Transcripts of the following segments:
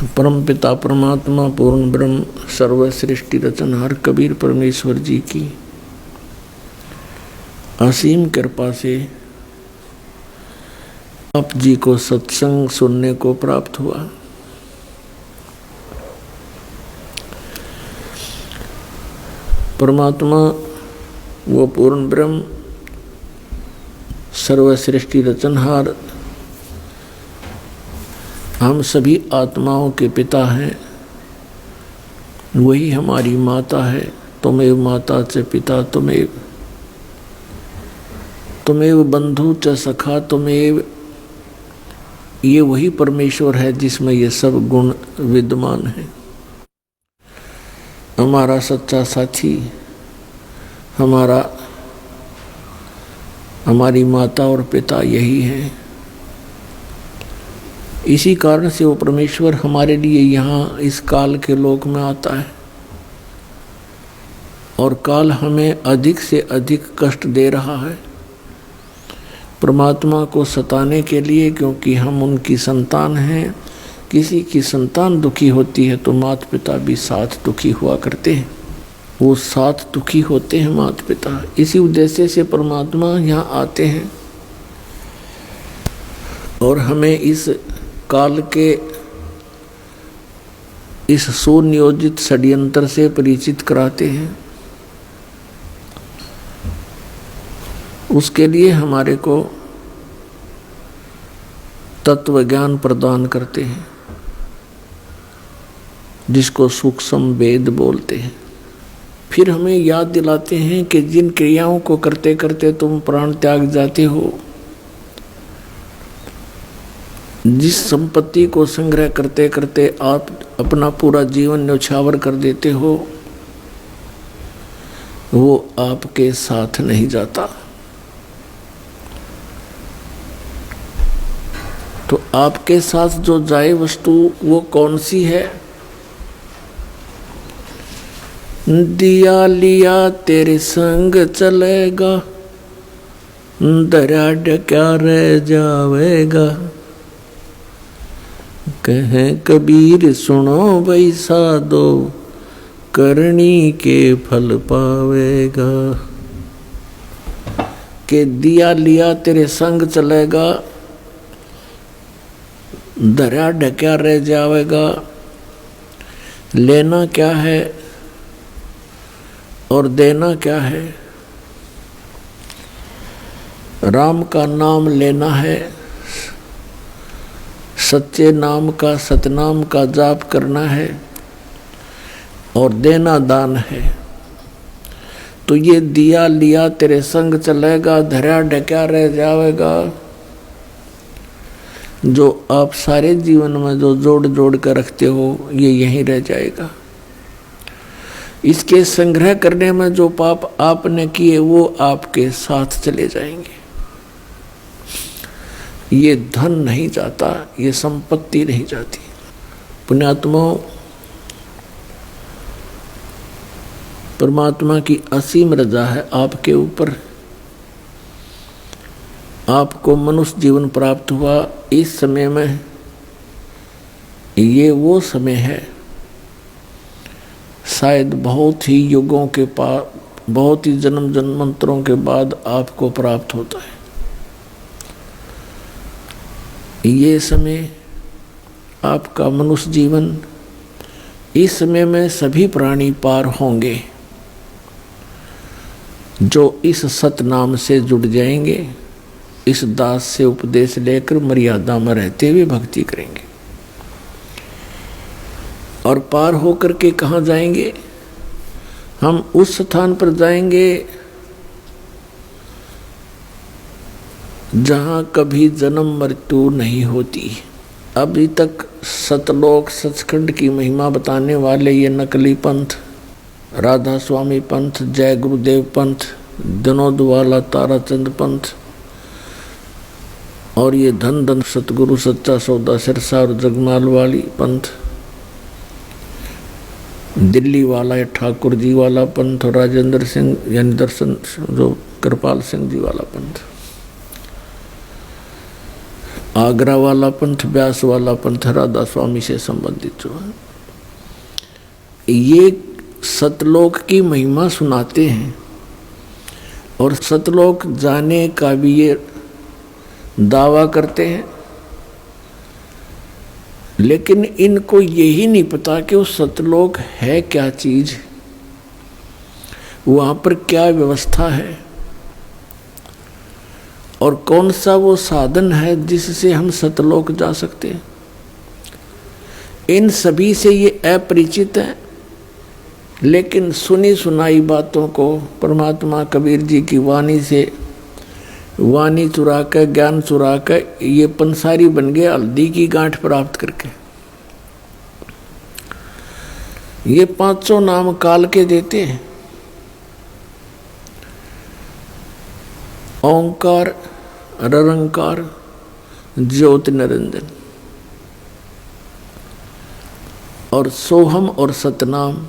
परम पिता परमात्मा पूर्ण ब्रह्म सर्व सृष्टि रचनहार कबीर परमेश्वर जी की असीम कृपा से आप जी को सत्संग सुनने को प्राप्त हुआ। परमात्मा वो पूर्ण ब्रह्म सर्व सृष्टि रचनहार हम सभी आत्माओं के पिता हैं। वही हमारी माता है। तुमेव माता च पिता तुमेव बंधु च सखा तुमेव। ये वही परमेश्वर है जिसमें ये सब गुण विद्यमान है। हमारा सच्चा साथी हमारी माता और पिता यही है। इसी कारण से वो परमेश्वर हमारे लिए यहाँ इस काल के लोक में आता है और काल हमें अधिक से अधिक कष्ट दे रहा है परमात्मा को सताने के लिए, क्योंकि हम उनकी संतान हैं। किसी की संतान दुखी होती है तो माता पिता भी साथ दुखी हुआ करते हैं। वो साथ दुखी होते हैं माता पिता। इसी उद्देश्य से परमात्मा यहाँ आते हैं और हमें इस काल के इस सुनियोजित षड्यंत्र से परिचित कराते हैं। उसके लिए हमारे को तत्व ज्ञान प्रदान करते हैं, जिसको सूक्ष्म वेद बोलते हैं। फिर हमें याद दिलाते हैं कि जिन क्रियाओं को करते करते तुम प्राण त्याग जाते हो, जिस संपत्ति को संग्रह करते करते आप अपना पूरा जीवन न्यौछावर कर देते हो, वो आपके साथ नहीं जाता। तो आपके साथ जो जाए वस्तु वो कौन सी है? दिया लिया तेरे संग चलेगा, दरिया क्या रह जावेगा। कहे कबीर सुनो भाई साधो, करनी के फल पावेगा। के दिया लिया तेरे संग चलेगा, दरिया ढक्या रह जावेगा। लेना क्या है और देना क्या है? राम का नाम लेना है, सच्चे नाम का सतनाम का जाप करना है और देना दान है। तो ये दिया लिया तेरे संग चलेगा, दरिया ढक्या रह जावेगा। जो आप सारे जीवन में जो जोड़ जोड़ कर रखते हो, ये यहीं रह जाएगा। इसके संग्रह करने में जो पाप आपने किए वो आपके साथ चले जाएंगे। ये धन नहीं जाता, ये संपत्ति नहीं जाती। पुण्यात्माओं, परमात्मा की असीम रजा है आपके ऊपर। आपको मनुष्य जीवन प्राप्त हुआ। इस समय में ये वो समय है, शायद बहुत ही युगों के बहुत ही जन्म जन्मांतरों के बाद आपको प्राप्त होता है। ये समय आपका मनुष्य जीवन, इस समय में सभी प्राणी पार होंगे जो इस सतनाम से जुड़ जाएंगे, इस दास से उपदेश लेकर मर्यादा में रहते हुए भक्ति करेंगे। और पार होकर के कहाँ जाएंगे? हम उस स्थान पर जाएंगे जहाँ कभी जन्म मृत्यु नहीं होती। अभी तक सतलोक सचखंड की महिमा बताने वाले ये नकली पंथ, राधा स्वामी पंथ, जय गुरुदेव पंथ, विनोद वाला ताराचंद पंथ और ये धन धन सतगुरु सच्चा सौदा सिरसा और जगमाल वाली पंथ, दिल्ली वाला या ठाकुर जी वाला पंथ और राजेंद्र सिंह यानी दर्शन जो कृपाल सिंह जी वाला पंथ, आगरा वाला पंथ, व्यास वाला पंथ, राधा स्वामी से संबंधित जो है, ये सतलोक की महिमा सुनाते हैं और सतलोक जाने का भी ये दावा करते हैं, लेकिन इनको यही नहीं पता कि वो सतलोक है क्या चीज, वहाँ पर क्या व्यवस्था है और कौन सा वो साधन है जिससे हम सतलोक जा सकते हैं। इन सभी से ये अपरिचित है, लेकिन सुनी सुनाई बातों को परमात्मा कबीर जी की वाणी से वाणी चुरा कर, ज्ञान चुरा कर ये पंसारी बन गए, हल्दी की गांठ प्राप्त करके। ये 500 नाम काल के देते हैं, ओंकार, ररंकार, ज्योति निरंजन और सोहम और सतनाम।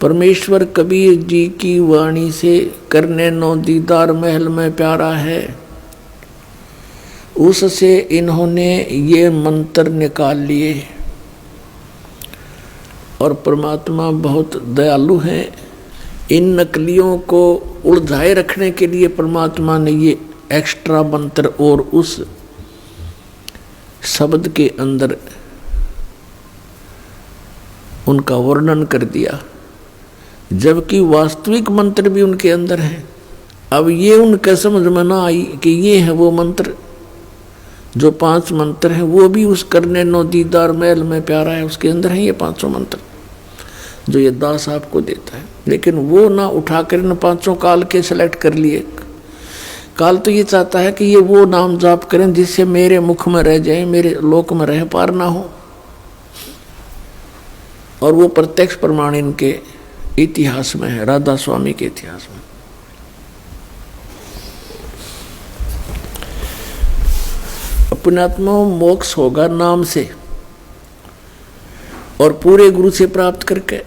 परमेश्वर कबीर जी की वाणी से करने नो दीदार महल में प्यारा है, उससे इन्होंने ये मंत्र निकाल लिए। और परमात्मा बहुत दयालु हैं, इन नकलियों को उलझाए रखने के लिए परमात्मा ने ये एक्स्ट्रा मंत्र और उस शब्द के अंदर उनका वर्णन कर दिया, जबकि वास्तविक मंत्र भी उनके अंदर है। अब ये उनके समझ में ना आई कि ये है वो मंत्र, जो 5 मंत्र हैं वो भी उस करने नो दीदार महल में प्यारा है, उसके अंदर है ये 500 मंत्र जो ये दास आपको देता है। लेकिन वो ना उठाकर इन 500 काल के सेलेक्ट कर लिए। काल तो ये चाहता है कि ये वो नाम जाप करें जिससे मेरे मुख में रह जाए, मेरे लोक में रह पार ना हो, और वो प्रत्यक्ष प्रमाण इनके इतिहास में है, राधा स्वामी के इतिहास में। अपनात्मा मोक्ष होगा नाम से और पूरे गुरु से प्राप्त करके।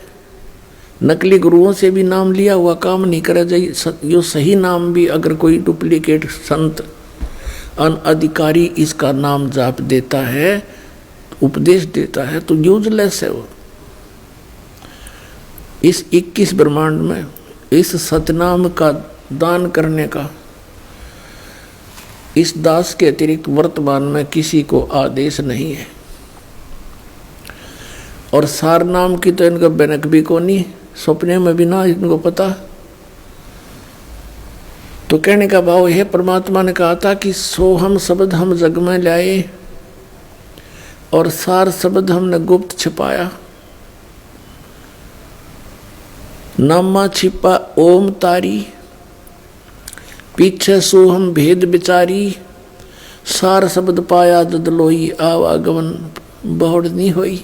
नकली गुरुओं से भी नाम लिया हुआ काम नहीं करा जाए। यो सही नाम भी अगर कोई डुप्लीकेट संत अनअधिकारी इसका नाम जाप देता है, उपदेश देता है, तो यूजलेस है वो। इस 21 ब्रह्मांड में इस सतनाम का दान करने का इस दास के अतिरिक्त वर्तमान में किसी को आदेश नहीं है। और सार नाम की तो इनका बनक भी को नहीं, सपने में भी ना इनको पता। तो कहने का भाव है, परमात्मा ने कहा था कि सोहम शब्द हम जग में लाए और सार शब्द हमने गुप्त छिपाया। नामा छिपा ओम तारी, पीछे सोहम भेद बिचारी, सार शब्द पाया जदलोई, आवागमन बहुड़ नहीं होई।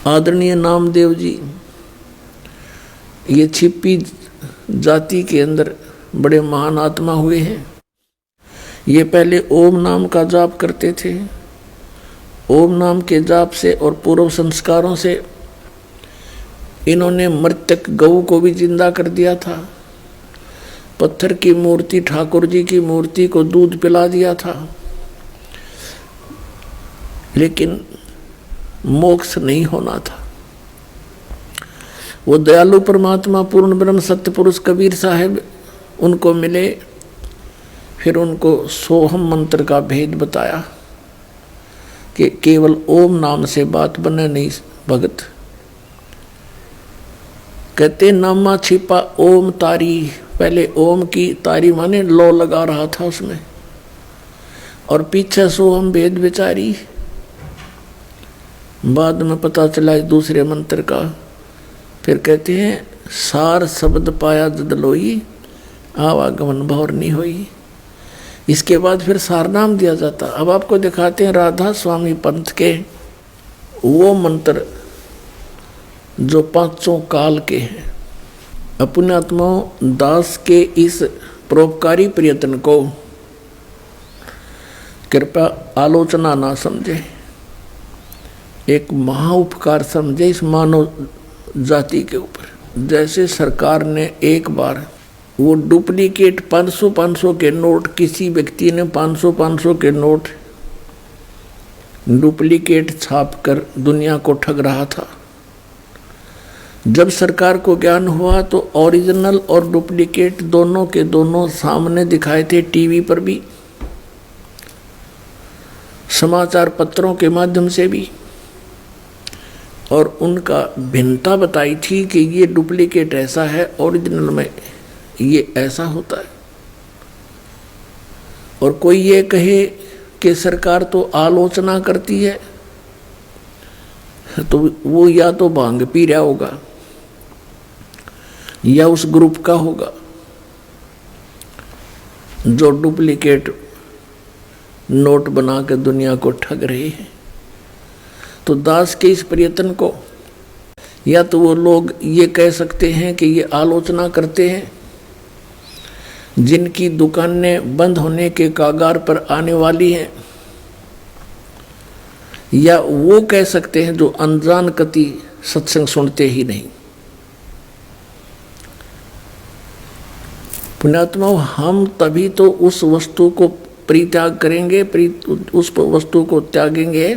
आदरणीय नामदेव जी ये छिपी जाति के अंदर बड़े महान आत्मा हुए हैं। ये पहले ओम नाम का जाप करते थे। ओम नाम के जाप से और पूर्व संस्कारों से इन्होंने मृतक गऊ को भी जिंदा कर दिया था। पत्थर की मूर्ति, ठाकुर जी की मूर्ति को दूध पिला दिया था, लेकिन मोक्ष नहीं होना था। वो दयालु परमात्मा पूर्ण ब्रह्म सत्य पुरुष कबीर साहब उनको मिले, फिर उनको सोहम मंत्र का भेद बताया कि केवल ओम नाम से बात बने नहीं भगत। कहते नामा छिपा ओम तारी, पहले ओम की तारी माने लो लगा रहा था उसमें, और पीछे सोहम भेद विचारी। बाद में पता चला दूसरे मंत्र का। फिर कहते हैं सार शब्द पाया जदलोई, आवागमन भौर नहीं हुई। इसके बाद फिर सार नाम दिया जाता। अब आपको दिखाते हैं राधा स्वामी पंथ के वो मंत्र जो 500 काल के हैं। अपने आत्माओं दास के इस परोपकारी प्रयत्न को कृपया आलोचना ना समझे, एक महाउपकार समझे इस मानव जाति के ऊपर। जैसे सरकार ने एक बार वो डुप्लीकेट 500 के नोट, किसी व्यक्ति ने 500 के नोट डुप्लीकेट छापकर दुनिया को ठग रहा था। जब सरकार को ज्ञान हुआ तो ओरिजिनल और डुप्लीकेट दोनों के दोनों सामने दिखाए थे, टीवी पर भी, समाचार पत्रों के माध्यम से भी, और उनका भिन्नता बताई थी कि ये डुप्लीकेट ऐसा है, ओरिजिनल में ये ऐसा होता है। और कोई ये कहे कि सरकार तो आलोचना करती है, तो वो या तो भांग पी रहा होगा या उस ग्रुप का होगा जो डुप्लीकेट नोट बना के दुनिया को ठग रहे हैं। तो दास के इस प्रयत्न को या तो वो लोग ये कह सकते हैं कि ये आलोचना करते हैं जिनकी दुकानें बंद होने के कगार पर आने वाली हैं, या वो कह सकते हैं जो अनजान कति सत्संग सुनते ही नहीं। पुण्यात्मा, हम तभी तो उस वस्तु को परित्याग करेंगे, उस वस्तु को त्यागेंगे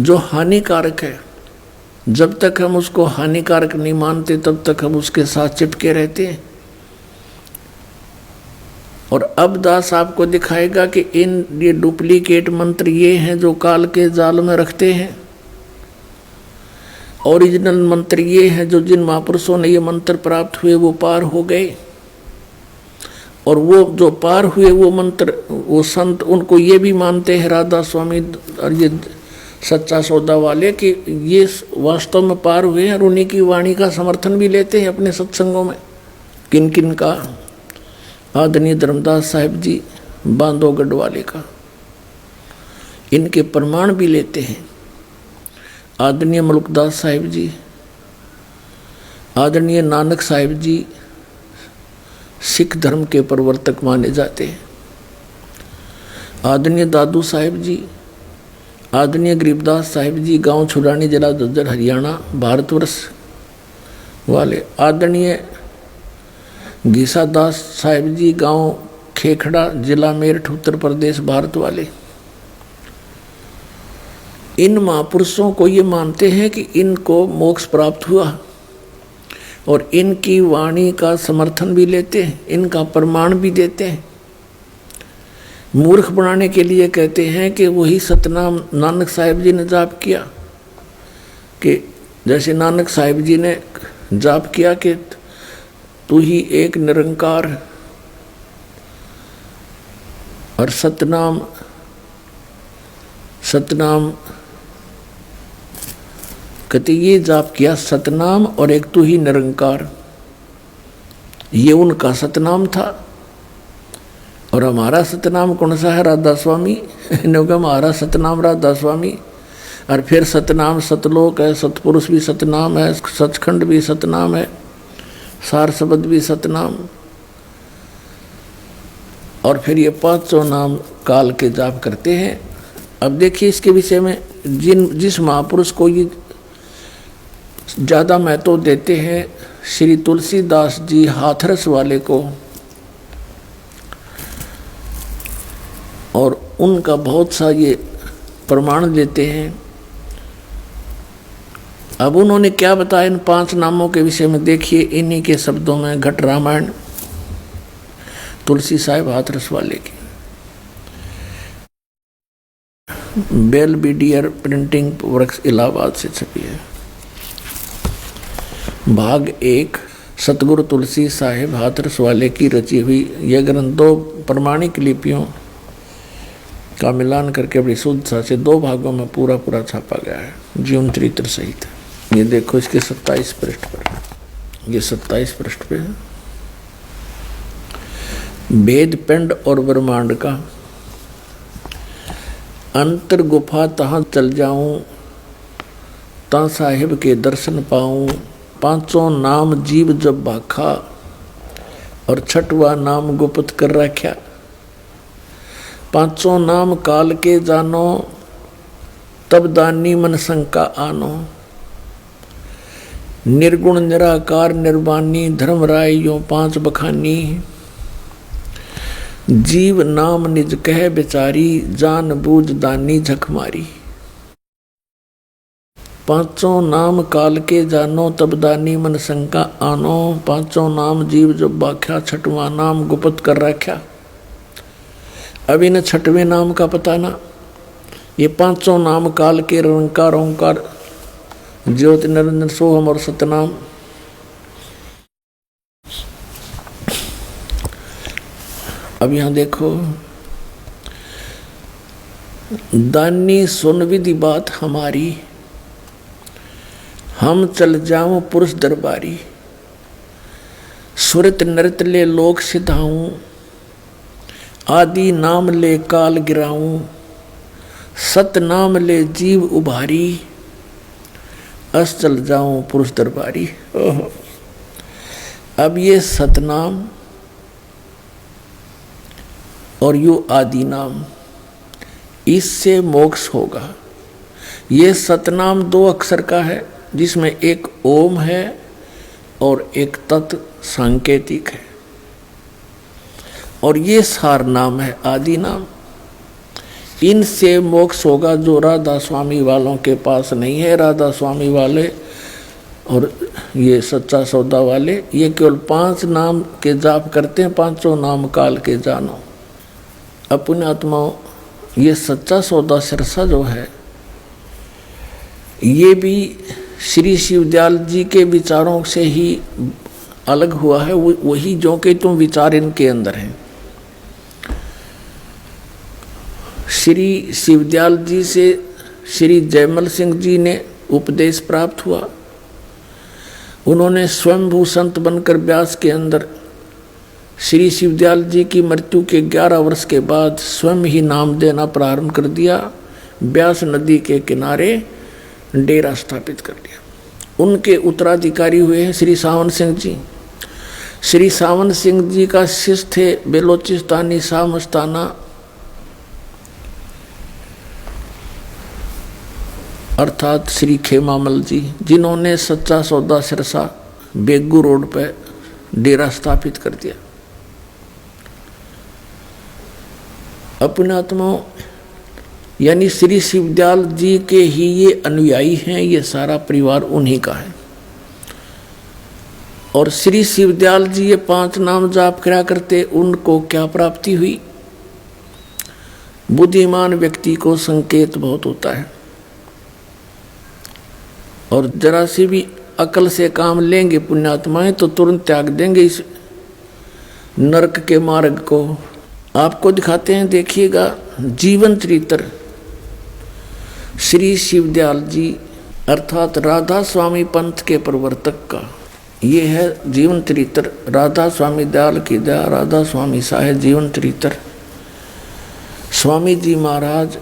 जो हानिकारक है। जब तक हम उसको हानिकारक नहीं मानते तब तक हम उसके साथ चिपके रहते हैं। और अब दास आपको दिखाएगा कि ये डुप्लीकेट मंत्र ये हैं जो काल के जाल में रखते हैं, ओरिजिनल मंत्र ये हैं जो जिन महापुरुषों ने ये मंत्र प्राप्त हुए वो पार हो गए। और वो जो पार हुए वो मंत्र, वो संत उनको ये भी मानते हैं, राधा स्वामी और ये सच्चा सौदा वाले, कि ये वास्तव में पार हुए हैं, और उन्हीं की वाणी का समर्थन भी लेते हैं अपने सत्संगों में। किन किन का? आदरणीय धर्मदास साहिब जी बांधवगढ़ वाले का, इनके प्रमाण भी लेते हैं। आदरणीय मलुकदास साहिब जी, आदरणीय नानक साहिब जी सिख धर्म के प्रवर्तक माने जाते हैं। आदरणीय दादू साहिब जी, आदरणीय गरीबदास साहिब जी गांव छुड़ानी, जिला झज्जर, हरियाणा, भारतवर्ष वाले। आदरणीय गीसा दास साहिब जी गांव खेखड़ा, जिला मेरठ, उत्तर प्रदेश, भारत वाले। इन महापुरुषों को ये मानते हैं कि इनको मोक्ष प्राप्त हुआ, और इनकी वाणी का समर्थन भी लेते हैं, इनका प्रमाण भी देते हैं। मूर्ख बनाने के लिए कहते हैं कि वही सतनाम नानक साहिब जी ने जाप किया, कि जैसे नानक साहिब जी ने जाप किया कि तू ही एक निरंकार, और सतनाम कहते ये जाप किया, सतनाम और एक तू ही निरंकार, ये उनका सतनाम था। और हमारा सतनाम कौन सा है? राधा स्वामी। इन्होंने हमारा सतनाम राधा स्वामी, और फिर सतनाम सतलोक है, सतपुरुष भी सतनाम है, सचखंड भी सतनाम है, सार शब्द भी सतनाम, और फिर ये 500 नाम काल के जाप करते हैं। अब देखिए इसके विषय में जिस महापुरुष को ये ज़्यादा महत्व देते हैं, श्री तुलसीदास जी हाथरस वाले को, और उनका बहुत सा ये प्रमाण देते हैं। अब उन्होंने क्या बताया इन 5 नामों के विषय में, देखिए इन्हीं के शब्दों में, घट रामायण तुलसी साहिब हाथरस वाले की, बेल बीडियर प्रिंटिंग वर्क्स इलाहाबाद से छपी है। भाग 1 सतगुरु तुलसी साहिब हाथरस वाले की रची हुई यह ग्रंथ 2 प्रमाणिक लिपियों का मिलान करके बड़ी शुद्धता से 2 भागों में पूरा छापा गया है, जीवन चरित्र सहित। ये देखो इसके 27 पृष्ठ पर, ये 27 पृष्ठ पे है। वेद पिंड और ब्रह्मांड का अंतर गुफा तहाँ चल जाऊं, ता साहिब के दर्शन पाऊं। 500 नाम जीव जब भाखा, और 6वां नाम गुप्त कर रखा। 500 नाम काल के जानो, तब दानी मन शंका आनो। निर्गुण निराकार निर्वाणी धर्मराय यो 5 बखानी। जीव नाम निज कह बेचारी जान बूझ दानी झक मारी। 5 नाम काल के जानो तब दानी मन शंका आनो। 5 नाम जीव जो बाख्या 6वां नाम गुप्त कर रखा। अब इन 6वें नाम का पता ना। ये 5 नाम काल के रंकार ओंकार ज्योति निरंजन सोहम और सतनाम। अब यहां देखो, दानी सुन विधि बात हमारी हम चल जाऊं पुरुष दरबारी। सुरत नृत ले लोक सिधाऊं आदि नाम ले काल गिराऊं। सत नाम ले जीव उभारी अस चल जाऊं पुरुष दरबारी। अब ये सतनाम और यो आदि नाम, इससे मोक्ष होगा। ये सतनाम 2 अक्षर का है जिसमें एक ओम है और एक तत् सांकेतिक है, और ये सार नाम है आदि नाम। इनसे मोक्ष होगा जो राधा स्वामी वालों के पास नहीं है। राधा स्वामी वाले और ये सच्चा सौदा वाले ये केवल 5 नाम के जाप करते हैं। 5 नाम काल के जानो। अपने आत्माओं, ये सच्चा सौदा सिरसा जो है ये भी श्री शिवदयाल जी के विचारों से ही अलग हुआ है। वही जो कि तुम विचार इनके अंदर हैं। श्री शिवदयाल जी से श्री जयमल सिंह जी ने उपदेश प्राप्त हुआ। उन्होंने स्वयंभू संत बनकर व्यास के अंदर श्री शिवदयाल जी की मृत्यु के 11 वर्ष के बाद स्वयं ही नाम देना प्रारंभ कर दिया। व्यास नदी के किनारे डेरा स्थापित कर दिया। उनके उत्तराधिकारी हुए हैं श्री सावन सिंह जी। श्री सावन सिंह जी का शिष्य थे बेलोचिस्तानी शाह मस्ताना, अर्थात श्री खेमामल जी, जिन्होंने सच्चा सौदा सिरसा बेगू रोड पर डेरा स्थापित कर दिया। अपने आत्माओं, यानी श्री शिवदयाल जी के ही ये अनुयायी हैं। ये सारा परिवार उन्हीं का है। और श्री शिवदयाल जी ये 5 नाम जाप करा करते, उनको क्या प्राप्ति हुई? बुद्धिमान व्यक्ति को संकेत बहुत होता है, और जरा सी भी अकल से काम लेंगे पुण्यात्माएं तो तुरंत त्याग देंगे इस नरक के मार्ग को। आपको दिखाते हैं, देखिएगा जीवन चरित्र श्री शिवदयाल जी अर्थात राधा स्वामी पंथ के प्रवर्तक का। ये है जीवन चरित्र राधा स्वामी दयाल की दया, राधा स्वामी साहेब जीवन चरित्र। स्वामी जी महाराज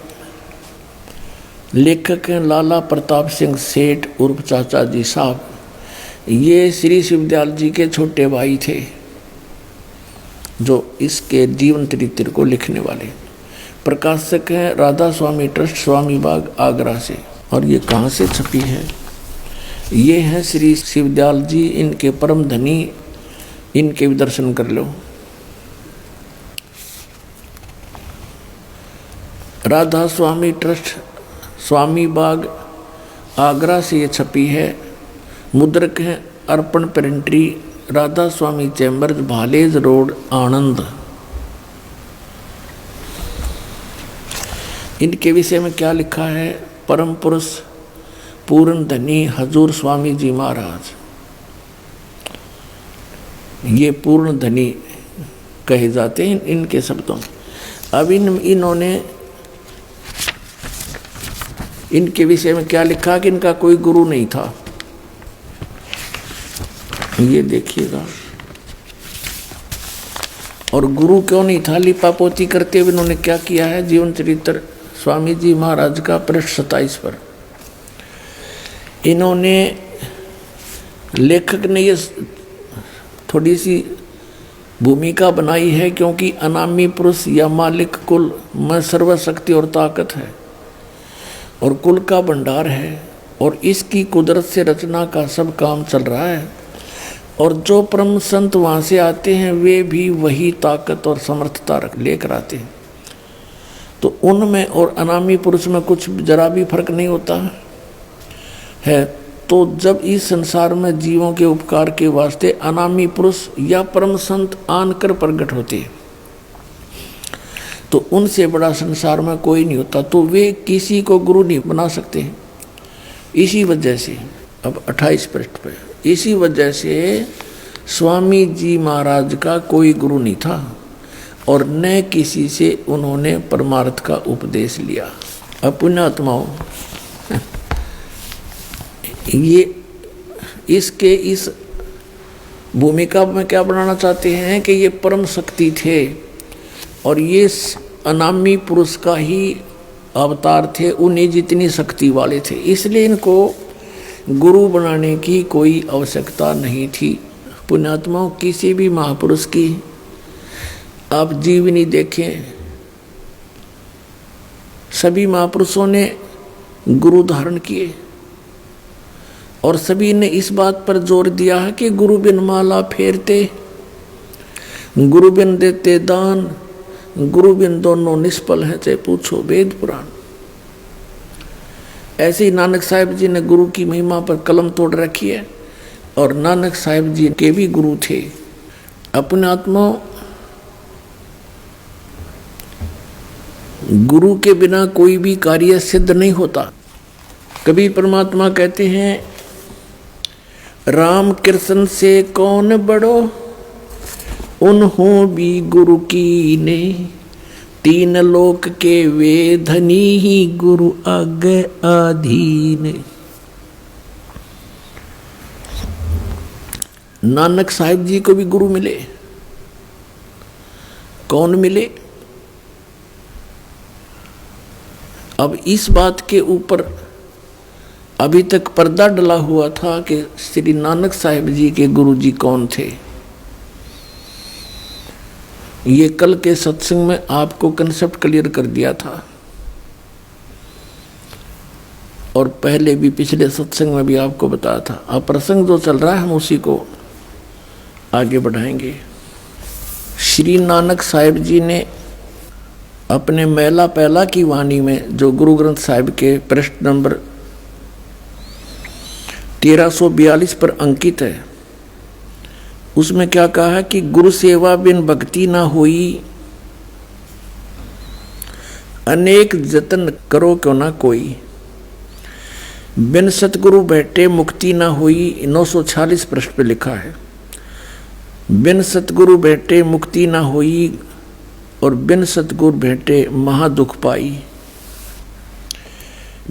लेखक हैं लाला प्रताप सिंह सेठ उर्फ चाचा जी साहब। ये श्री शिवदयाल जी के छोटे भाई थे जो इसके जीवन चरित्र को लिखने वाले। प्रकाशक हैं राधा स्वामी ट्रस्ट, स्वामी बाग आगरा से। और ये कहाँ से छपी है? ये हैं श्री शिवदयाल जी, इनके परम धनी, इनके भी दर्शन कर लो। राधा स्वामी ट्रस्ट, स्वामी बाग आगरा से ये छपी है। मुद्रक हैं अर्पण प्रिंटरी, राधा स्वामी चैम्बर्स, भालेज रोड, आनंद। इनके विषय में क्या लिखा है? परम पुरुष पूर्ण धनी हजूर स्वामी जी महाराज, ये पूर्ण धनी कहे जाते हैं इनके शब्दों में। अब इन्होंने इनके विषय में क्या लिखा कि इनका कोई गुरु नहीं था। ये देखिएगा। और गुरु क्यों नहीं था? लिपापोती करते हुए इन्होंने क्या किया है? जीवन चरित्र स्वामी जी महाराज का पृष्ठ 27 पर इन्होंने, लेखक ने ये थोड़ी सी भूमिका बनाई है, क्योंकि अनामी पुरुष या मालिक कुल में सर्वशक्ति और ताकत है और कुल का भंडार है। और इसकी कुदरत से रचना का सब काम चल रहा है। और जो परम संत वहाँ से आते हैं वे भी वही ताकत और समर्थता लेकर आते हैं। तो उनमें और अनामी पुरुष में कुछ जरा भी फर्क नहीं होता है। तो जब इस संसार में जीवों के उपकार के वास्ते अनामी पुरुष या परम संत आनकर प्रकट होते हैं तो उनसे बड़ा संसार में कोई नहीं होता। तो वे किसी को गुरु नहीं बना सकते हैं। इसी वजह से अब 28 पृष्ठ पे, इसी वजह से स्वामी जी महाराज का कोई गुरु नहीं था और न किसी से उन्होंने परमार्थ का उपदेश लिया। अब पुण्यात्माओं, ये इसके इस भूमिका में क्या बनाना चाहते हैं कि ये परम शक्ति थे और ये अनामी पुरुष का ही अवतार थे, उन्हीं जितनी शक्ति वाले थे, इसलिए इनको गुरु बनाने की कोई आवश्यकता नहीं थी। पुण्यात्माओं, किसी भी महापुरुष की आप जीवनी देखें, सभी महापुरुषों ने गुरु धारण किए और सभी ने इस बात पर जोर दिया है कि गुरु बिन माला फेरते, गुरु बिन देते दान, गुरु बिन दोनों निष्फल हैं, चाहे पूछो वेद पुराण। ऐसे ही नानक साहिब जी ने गुरु की महिमा पर कलम तोड़ रखी है और नानक साहिब जी के भी गुरु थे। अपने आत्मा गुरु के बिना कोई भी कार्य सिद्ध नहीं होता। कभी परमात्मा कहते हैं, राम कृष्ण से कौन बड़ो, उन्हों भी गुरु की ने, तीन लोक के वे धनी ही गुरु आगे आधीन। नानक साहिब जी को भी गुरु मिले। कौन मिले? अब इस बात के ऊपर अभी तक पर्दा डला हुआ था कि श्री नानक साहिब जी के गुरु जी कौन थे। ये कल के सत्संग में आपको कंसेप्ट क्लियर कर दिया था और पहले भी पिछले सत्संग में भी आपको बताया था। अब प्रसंग जो चल रहा है हम उसी को आगे बढ़ाएंगे। श्री नानक साहिब जी ने अपने मेला पहला की वाणी में, जो गुरु ग्रंथ साहिब के पृष्ठ नंबर 1342 पर अंकित है, उसमें क्या कहा है कि गुरु सेवा बिन भक्ति ना होई, अनेक जतन करो क्यों ना कोई, बिन सतगुरु बैठे मुक्ति ना हुई। 946 पृष्ठ पे लिखा है, बिन सतगुरु बैठे मुक्ति ना हुई और बिन सतगुरु बैठे महादुख पाई।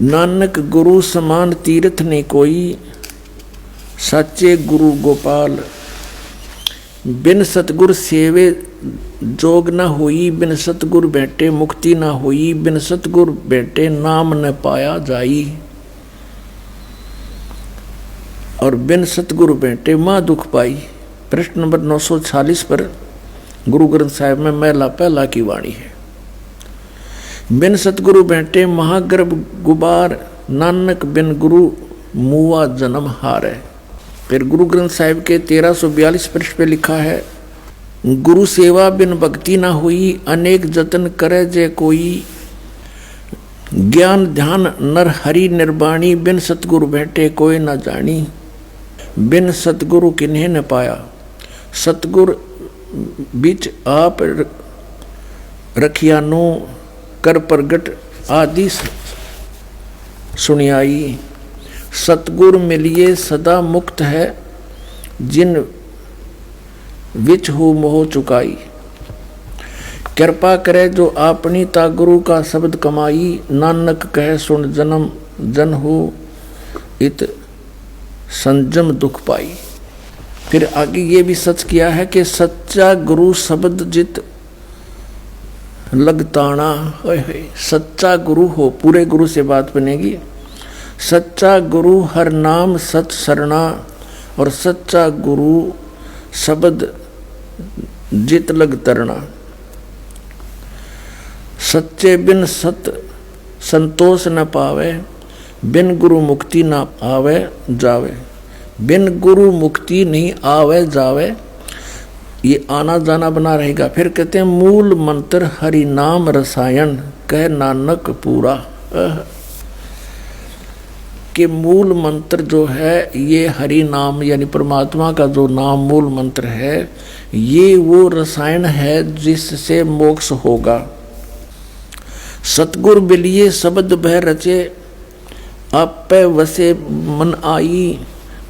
नानक गुरु समान तीर्थ ने कोई, सच्चे गुरु गोपाल, बिन सतगुर सेवे जोग न हुई, बिन सतगुर बैठे मुक्ति न हुई, बिन सतगुर बैठे नाम न पाया जाई, और बिन सतगुरु बैठे माँ दुख पाई। प्रश्न नंबर 946 पर गुरु ग्रंथ साहिब में मेला पहला की वाणी है। बिन सतगुरु बैठे महागर्भ गुबार, नानक बिन गुरु मुआ जन्म हारे। फिर गुरु ग्रंथ साहिब के 1342 पृष्ठ पे लिखा है, गुरु सेवा बिन भक्ति ना हुई, अनेक जतन करे जे कोई, ज्ञान ध्यान नर हरि निर्वाणी, बिन सतगुरु बैठे कोई न जानी, बिन सतगुरु किन्हें न पाया, सतगुरु बिच आप रखियानो, कर प्रगट आदि सुनियाई, सतगुरु मिलिए सदा मुक्त है, जिन विच हो मोह चुकाई, कृपा करे जो आपनी ता गुरु का शब्द कमाई, नानक कहे सुन जन्म जन हो, इत संजम दुख पाई। फिर आगे ये भी सच किया है कि सच्चा गुरु शब्द जित लगताना, सच्चा गुरु हो, पूरे गुरु से बात बनेगी। सच्चा गुरु हर नाम सच सरना, और सच्चा गुरु शब्द जित लग तरना, सच्चे बिन सत संतोष न पावे, बिन गुरु मुक्ति ना आवे जावे, बिन गुरु मुक्ति नहीं आवे जावे, ये आना जाना बना रहेगा। फिर कहते हैं मूल मंत्र हरि नाम रसायन कह नानक पूरा, कि मूल मंत्र जो है ये हरि नाम यानी परमात्मा का जो नाम मूल मंत्र है, ये वो रसायन है जिससे मोक्ष होगा। सतगुर बिलिए शब्द बह रचे, आप वसे मन आई,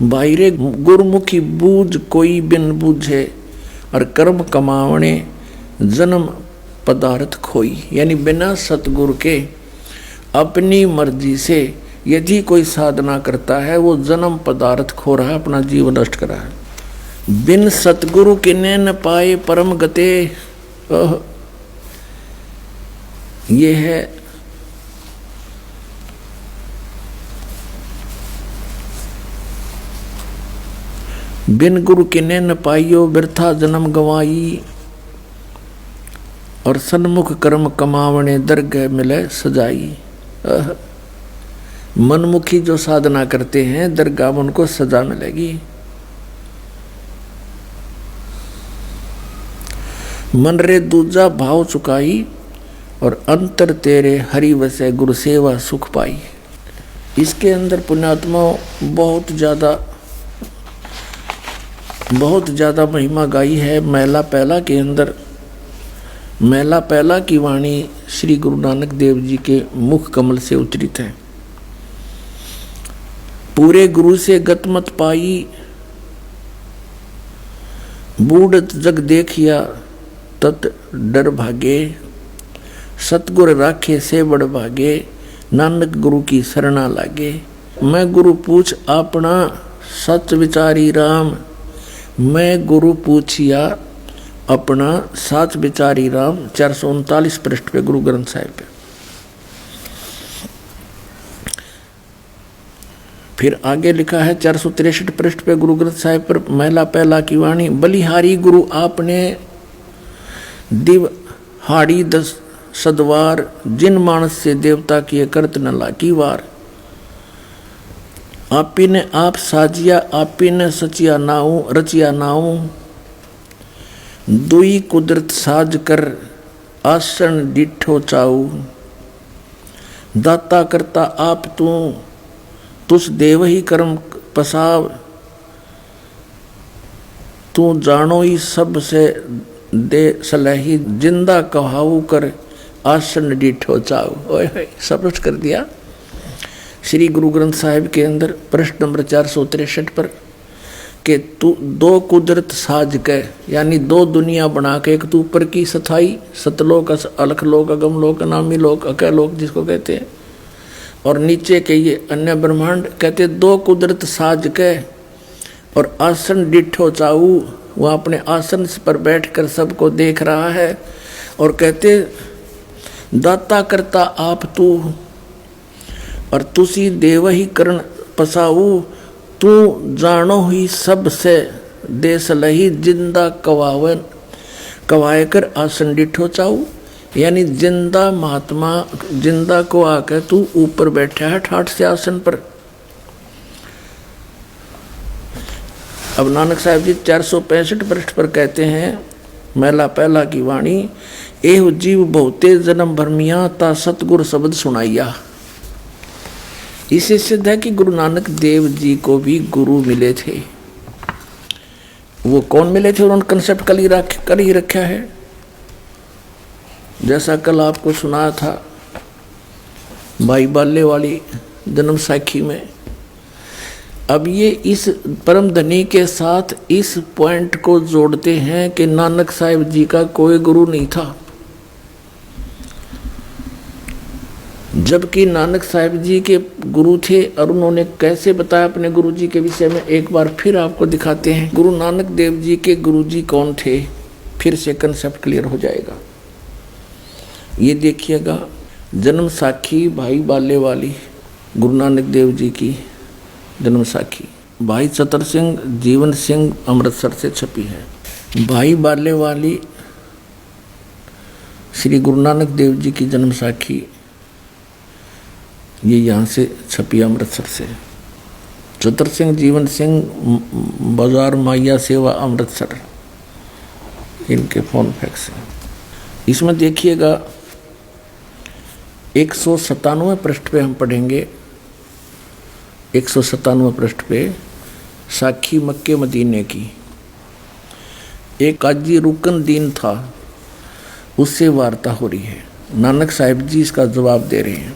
बाहरे गुरमुखी बूझ कोई बिन बूझे, और कर्म कमावने जन्म पदार्थ खोई। यानी बिना सतगुरु के अपनी मर्जी से यदि कोई साधना करता है वो जन्म पदार्थ खो रहा है, अपना जीवन नष्ट कर रहा है। बिन सतगुरु किने न पाए परम गते, ये है बिन गुरु किने न पाइयो व्यर्था जन्म गवाई, और सन्मुख कर्म कमावने दरगह मिले सजाई। मनमुखी जो साधना करते हैं दरगाह में उनको सजा मिलेगी। मन रे दूजा भाव चुकाई, और अंतर तेरे हरि वसे गुरु सेवा सुख पाई। इसके अंदर पुण्यात्मा बहुत ज़्यादा महिमा गाई है। महला पहला के अंदर, महला पहला की वाणी श्री गुरु नानक देव जी के मुख कमल से उच्चरित है। पूरे गुरु से गत मत पाई, बूढ़त जग देखिया तत डर भागे, सतगुर राखे से बड़ भागे, नानक गुरु की शरणा लागे। मैं गुरु पूछ अपना सच विचारी राम, मैं गुरु पूछिया अपना साच विचारी राम। 439 पृष्ठ पे गुरु ग्रंथ साहिब पे। फिर आगे लिखा है 463 पृष्ठ पे गुरु ग्रंथ साहिब पर महला पहला की वाणी, बलिहारी गुरु आपने दिव हाड़ी 10 सदवार, जिन मानस से देवता किए करत न लागी वार। आपी ने आप साजिया, आपी ने सचिया नाऊ रचिया नाऊ, दुई कुदरत साज कर आसन डिठो चाऊ। दाता करता आप तू, तुस देव ही कर्म पसाव, तू जानो ही सब से दे सलही, जिंदा कहाऊ कर आसन डिठो चाऊ। ओए सब कर दिया। श्री गुरु ग्रंथ साहिब के अंदर पृष्ठ नंबर 463 पर कि तू दो कुदरत साज के, यानी दो दुनिया बना के, एक तू ऊपर की सथाई सतलोक अलख लोक अगम लोक नामी लोक अकय लोक जिसको कहते हैं, और नीचे के ये अन्य ब्रह्मांड। कहते दो कुदरत साज के और आसन डिठो चाऊ, वह अपने आसन पर बैठकर सबको देख रहा है। और कहते दाता करता आप तू, और तुसी देव ही करण पसाऊ, तू जानो ही सब से देश लही, जिंदा कवावन कवाए कर आसन डिठो चाऊ। यानी जिंदा महात्मा जिंदा को आकर तू ऊपर बैठा है ठाठ से आसन पर। अब नानक साहब जी 465 पृष्ठ पर कहते हैं महला पहला की वाणी, एह जीव बहुते जन्म भरमिया ता सतगुर शब्द सुनाइया। इससे सिद्ध है कि गुरु नानक देव जी को भी गुरु मिले थे। वो कौन मिले थे, उन्होंने कंसेप्ट कल ही रखा है, जैसा कल आपको सुनाया था भाई बाले वाली जन्म साखी में। अब ये इस परम धनी के साथ इस पॉइंट को जोड़ते हैं कि नानक साहिब जी का कोई गुरु नहीं था, जबकि नानक साहिब जी के गुरु थे। और उन्होंने कैसे बताया अपने गुरु जी के विषय में, एक बार फिर आपको दिखाते हैं। गुरु नानक देव जी के गुरु जी कौन थे, फिर से कंसेप्ट क्लियर हो जाएगा। ये देखिएगा जन्म साखी भाई बाले वाली गुरु नानक देव जी की जन्म साखी, भाई चतर सिंह जीवन सिंह अमृतसर से छपी है। भाई बाले वाली श्री गुरु नानक देव जी की जन्म साखी ये यहाँ से छपी अमृतसर से। चतुर सिंह जीवन सिंह, बाजार माइया सेवा, अमृतसर, इनके फोन फैक्स हैं। इसमें देखिएगा 197 पृष्ठ पे हम पढ़ेंगे। 197 पृष्ठ पे साखी मक्के मदीने की। एक काजी रुकन दीन था, उससे वार्ता हो रही है। नानक साहिब जी इसका जवाब दे रहे हैं।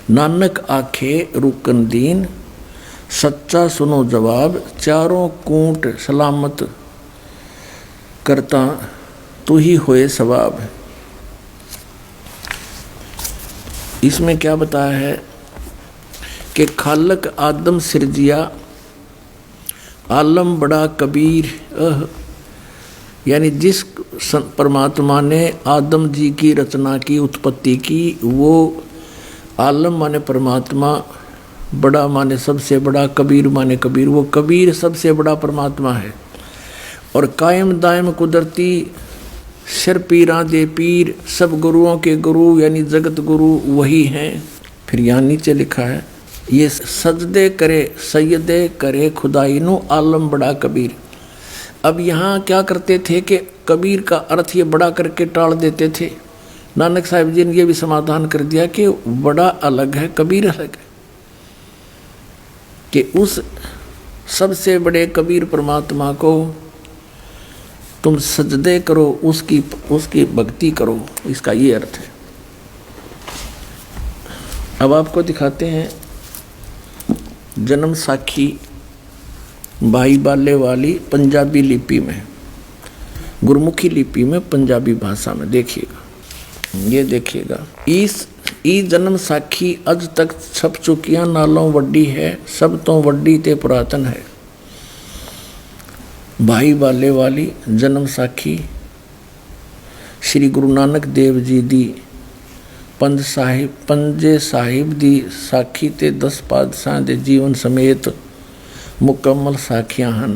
नानक आखे रुकन दीन, सच्चा सुनो जवाब, चारों कूट सलामत करता तू ही होए सवाब। इसमें क्या बताया है कि खालक आदम सिरजिया, आलम बड़ा कबीर, यानी जिस परमात्मा ने आदम जी की रचना की, उत्पत्ति की, वो आलम माने परमात्मा, बड़ा माने सबसे बड़ा, कबीर माने कबीर, वो कबीर सबसे बड़ा परमात्मा है। और कायम दायम कुदरती, सिर पीरा दे पीर, सब गुरुओं के गुरु यानी जगत गुरु वही हैं। फिर यहाँ नीचे लिखा है, ये सजदे करे सैयदे करे खुदाई नु आलम बड़ा कबीर। अब यहाँ क्या करते थे कि कबीर का अर्थ ये बड़ा करके टाल देते थे। नानक साहिब जी ने ये भी समाधान कर दिया कि बड़ा अलग है, कबीर अलग है, कि उस सबसे बड़े कबीर परमात्मा को तुम सजदे करो, उसकी भक्ति करो, इसका ये अर्थ है। अब आपको दिखाते हैं जन्म साखी भाई बाले वाली पंजाबी लिपि में, गुरमुखी लिपि में, पंजाबी भाषा में। देखिएगा, ये देखिएगा। ई जन्म साखी अज तक छप चुकियां नालों वड्डी है, सब तो वड्डी ते पुरातन है। भाई बाले वाली जन्म साखी श्री गुरु नानक देव जी दी पंजे साहिब दी साखी ते 10 पातशाह दे जीवन समेत मुकम्मल साखियां हन।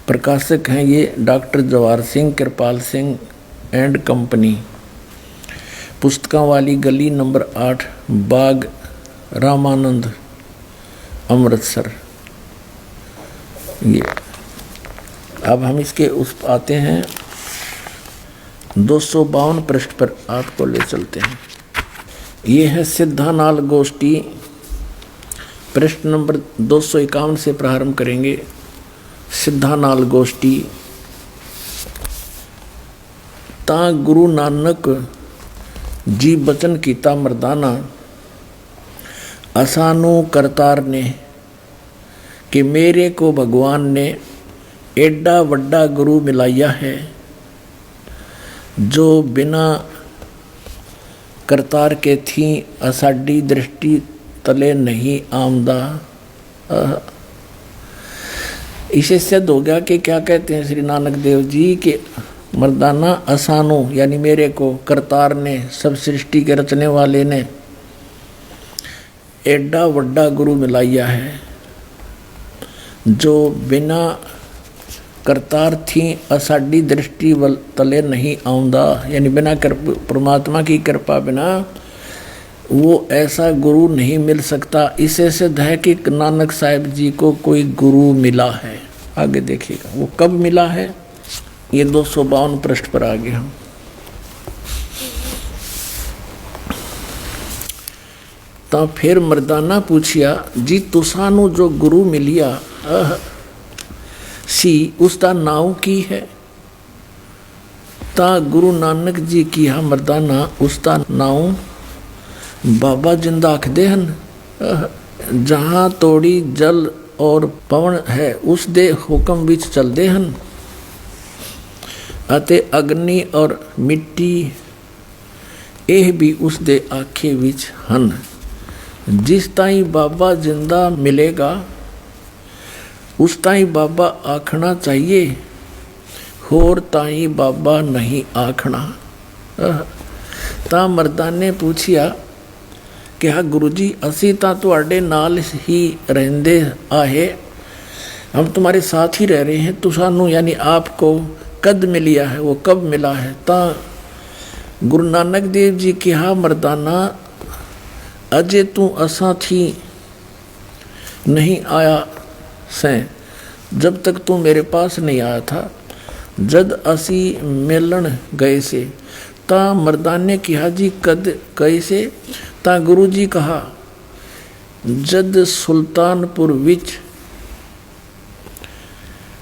प्रकाशक हैं ये doctor Jawahar Singh, Kripal Singh and company, पुस्तकों वाली गली नंबर 8, बाग रामानंद, अमृतसर। ये अब हम इसके उस आते हैं 252 पृष्ठ पर आपको ले चलते हैं। ये है सिद्धानाल गोष्ठी, पृष्ठ नंबर 251 से प्रारंभ करेंगे। सिद्धानाल गोष्ठी। ता गुरु नानक जी बचन कीता मर्दाना, असानू करतार ने, कि मेरे को भगवान ने एडा वड्डा गुरु मिलाया है, जो बिना करतार के थी असाडी दृष्टि तले नहीं आमदा। इसे सिद्ध हो गया कि क्या कहते हैं श्री नानक देव जी के मर्दाना असानो यानी मेरे को करतार ने, सब सृष्टि के रचने वाले ने एडा वड्डा गुरु मिलाया है, जो बिना करतार थी असाडी दृष्टि तले नहीं आउंदा, यानी बिना परमात्मा की कृपा बिना वो ऐसा गुरु नहीं मिल सकता। इसे सिद्ध है कि नानक साहिब जी को कोई गुरु मिला है। आगे देखिएगा वो कब मिला है, ये 252 पृष्ठ पर आ गए हम। तो फिर मर्दाना पूछिया, जी तुसानू जो गुरु मिलिया सी उसका नाव की है। ता गुरु नानक जी की हा मर्दाना उसका नाव बाबा जिंदा आखदे हन। जहाँ तोड़ी जल और पवन है उस दे हुक्म विच चलदे हन, अते अग्नि और मिट्टी यह भी उस दे आखे विच हन। जिस ताई बाबा जिंदा मिलेगा उस ताई बाबा आखना चाहिए, होर ताई बाबा नहीं आखना। ता मर्दा ने पूछिया कि हाँ गुरु जी असी तां तुहाडे नाल ही रहंदे आहे, हम तुम्हारे साथ ही रह रहे हैं, तो सानू यानी आपको कद मिलिया है, वो कब मिला है। ता गुरु नानक देव जी की हाँ मर्दाना अजे तू असा थी नहीं आया से, जब तक तू मेरे पास नहीं आया था। जद असी मिलन गए से ता मर्दाने किहा जी कद कैसे, ता गुरु जी कहा जद सुल्तानपुर विच